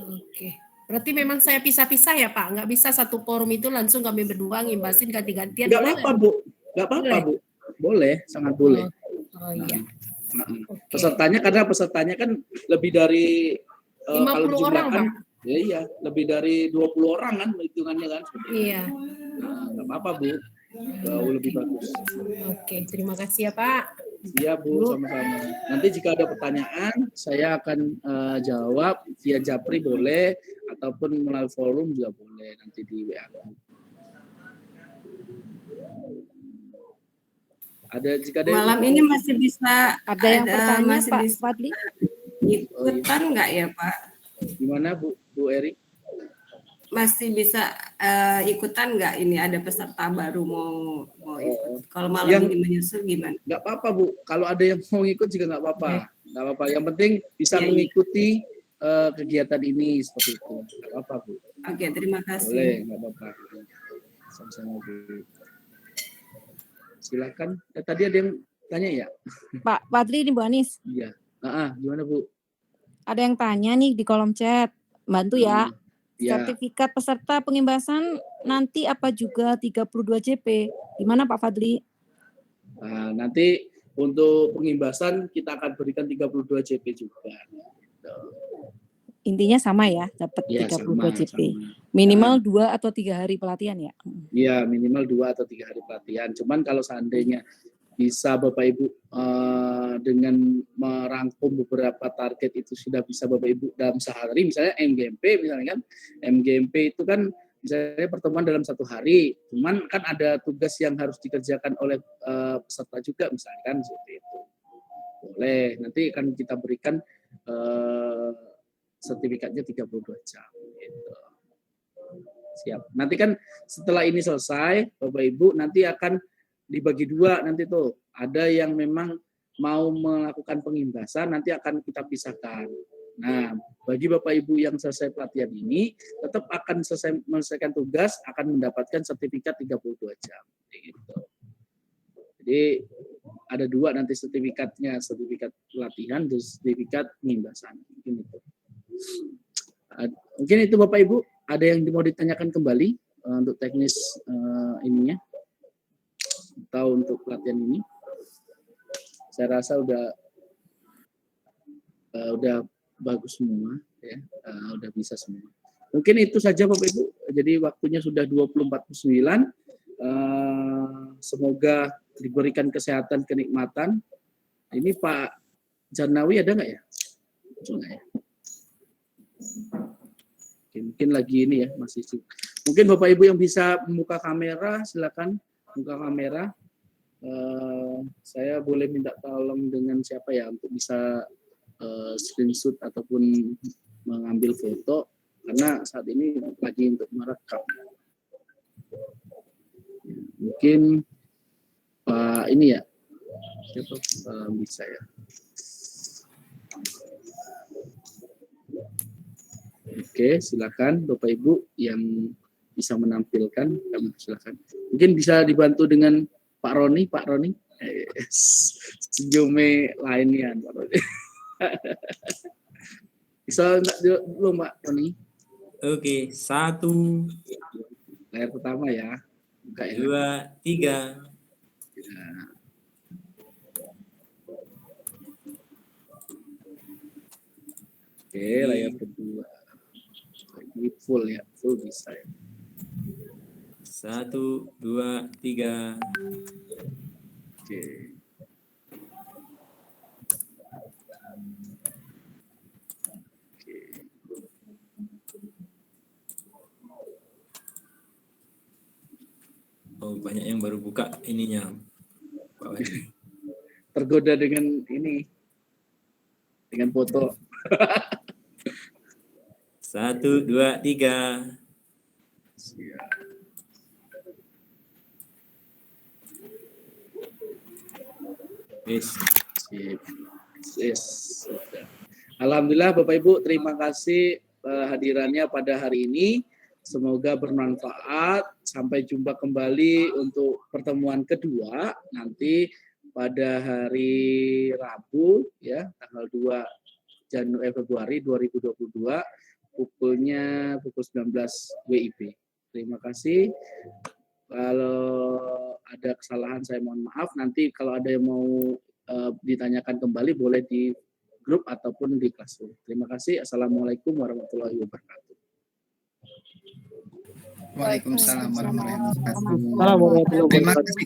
Oke. Berarti memang saya pisah-pisah ya Pak? Nggak bisa satu forum itu langsung kami berdua ngimbasin ganti-gantian. Nggak apa-apa Bu. Nggak apa-apa Bu. Boleh, sangat boleh. Oh iya. Pesertanya karena pesertanya kan lebih dari 50 kalau orang dijumlahkan, Pak. ya iya, lebih dari 20 orang kan hitungannya kan. Iya. Nggak apa-apa Bu. Jauh lebih bagus. Oke, terima kasih ya Pak. Iya Bu, sama-sama. Nanti jika ada pertanyaan, saya akan jawab via Japri boleh, ataupun melalui forum juga boleh nanti di WA. Ada jika ada Malam ini masih bisa ada yang bertanya masih Pak bisa Fadli? ikutan nggak ya Pak? Gimana Bu Eri? Masih bisa ikutan nggak ini ada peserta baru mau ikut? Kalau malam Yang- ini menyusul gimana? Nggak apa-apa Bu, kalau ada yang mau ikut juga nggak apa-apa. Nggak apa-apa. Yang penting bisa Iya, iya. mengikuti kegiatan ini seperti itu. Nggak apa-apa Bu. Oke, terima kasih. Boleh, nggak apa-apa. Sama-sama Bu. Silakan. Tadi ada yang tanya ya? Pak Fadli ini Bu Anis. Iya. Gimana Bu? Ada yang tanya nih di kolom chat. Bantu ya. Iya. Sertifikat peserta pengimbasan nanti apa juga 32 JP? Gimana Pak Fadli? Nah, nanti untuk pengimbasan kita akan berikan 32 JP juga. Intinya sama ya, dapat Ya, 32 sama, JP. sama. Minimal 2 atau 3 hari pelatihan ya. Iya, minimal 2 atau 3 hari pelatihan. Cuman kalau seandainya bisa Bapak Ibu dengan merangkum beberapa target itu sudah bisa Bapak Ibu dalam sehari, misalnya MGMP misalnya kan, MGMP itu kan misalnya pertemuan dalam 1 hari, cuman kan ada tugas yang harus dikerjakan oleh peserta juga misalkan seperti itu. Boleh, nanti akan kita berikan sertifikatnya 32 jam gitu. Siap. Nanti kan setelah ini selesai, Bapak Ibu nanti akan dibagi 2 nanti tuh. Ada yang memang mau melakukan pengimbasan nanti akan kita pisahkan. Nah, bagi Bapak Ibu yang selesai pelatihan ini tetap akan selesai menyelesaikan tugas akan mendapatkan sertifikat 32 jam gitu. Jadi ada 2 nanti sertifikatnya, sertifikat pelatihan dan sertifikat pengimbasan. Mungkin itu Bapak Ibu, ada yang mau ditanyakan kembali untuk teknis ininya atau untuk pelatihan ini? Saya rasa udah bagus semua ya, udah bisa semua. Mungkin itu saja Bapak Ibu. Jadi waktunya sudah 20.49. Semoga diberikan kesehatan, kenikmatan. Ini Pak Janawi ada nggak ya? Enggak ya? Mungkin lagi ini ya, masih sibuk. Mungkin Bapak Ibu yang bisa membuka kamera, silakan buka kamera. Saya boleh minta tolong dengan siapa ya untuk bisa screenshot ataupun mengambil foto karena saat ini lagi untuk merekam. Mungkin ini ya, siapa bisa ya. Oke, silakan Bapak Ibu yang bisa menampilkan, kami silakan. Mungkin bisa dibantu dengan Pak Roni. Senyumnya lainnya Pak Roni. Bisa enggak dulu Mbak Roni? Oke, 1, Layar pertama ya. Buka ya. 2, 3. Ya. Oke, layar kedua. Ini full ya, full bisa ya. 1, 2, 3. Oke. Oh, banyak yang baru buka ininya, Pak Fadli. Tergoda dengan ini, dengan foto. 1, 2, 3. Yes. Yes. Alhamdulillah Bapak Ibu, terima kasih hadirannya pada hari ini. Semoga bermanfaat. Sampai jumpa kembali untuk pertemuan kedua nanti pada hari Rabu ya, tanggal 2 Februari 2022 pukul 19 WIB. Terima kasih. Kalau ada kesalahan saya mohon maaf. Nanti kalau ada yang mau ditanyakan kembali boleh di grup ataupun di Classroom. Terima kasih. Assalamualaikum warahmatullahi wabarakatuh. Waalaikumsalam warahmatullahi wabarakatuh. Assalamualaikum warahmatullahi Terima wabarakatuh. kasih.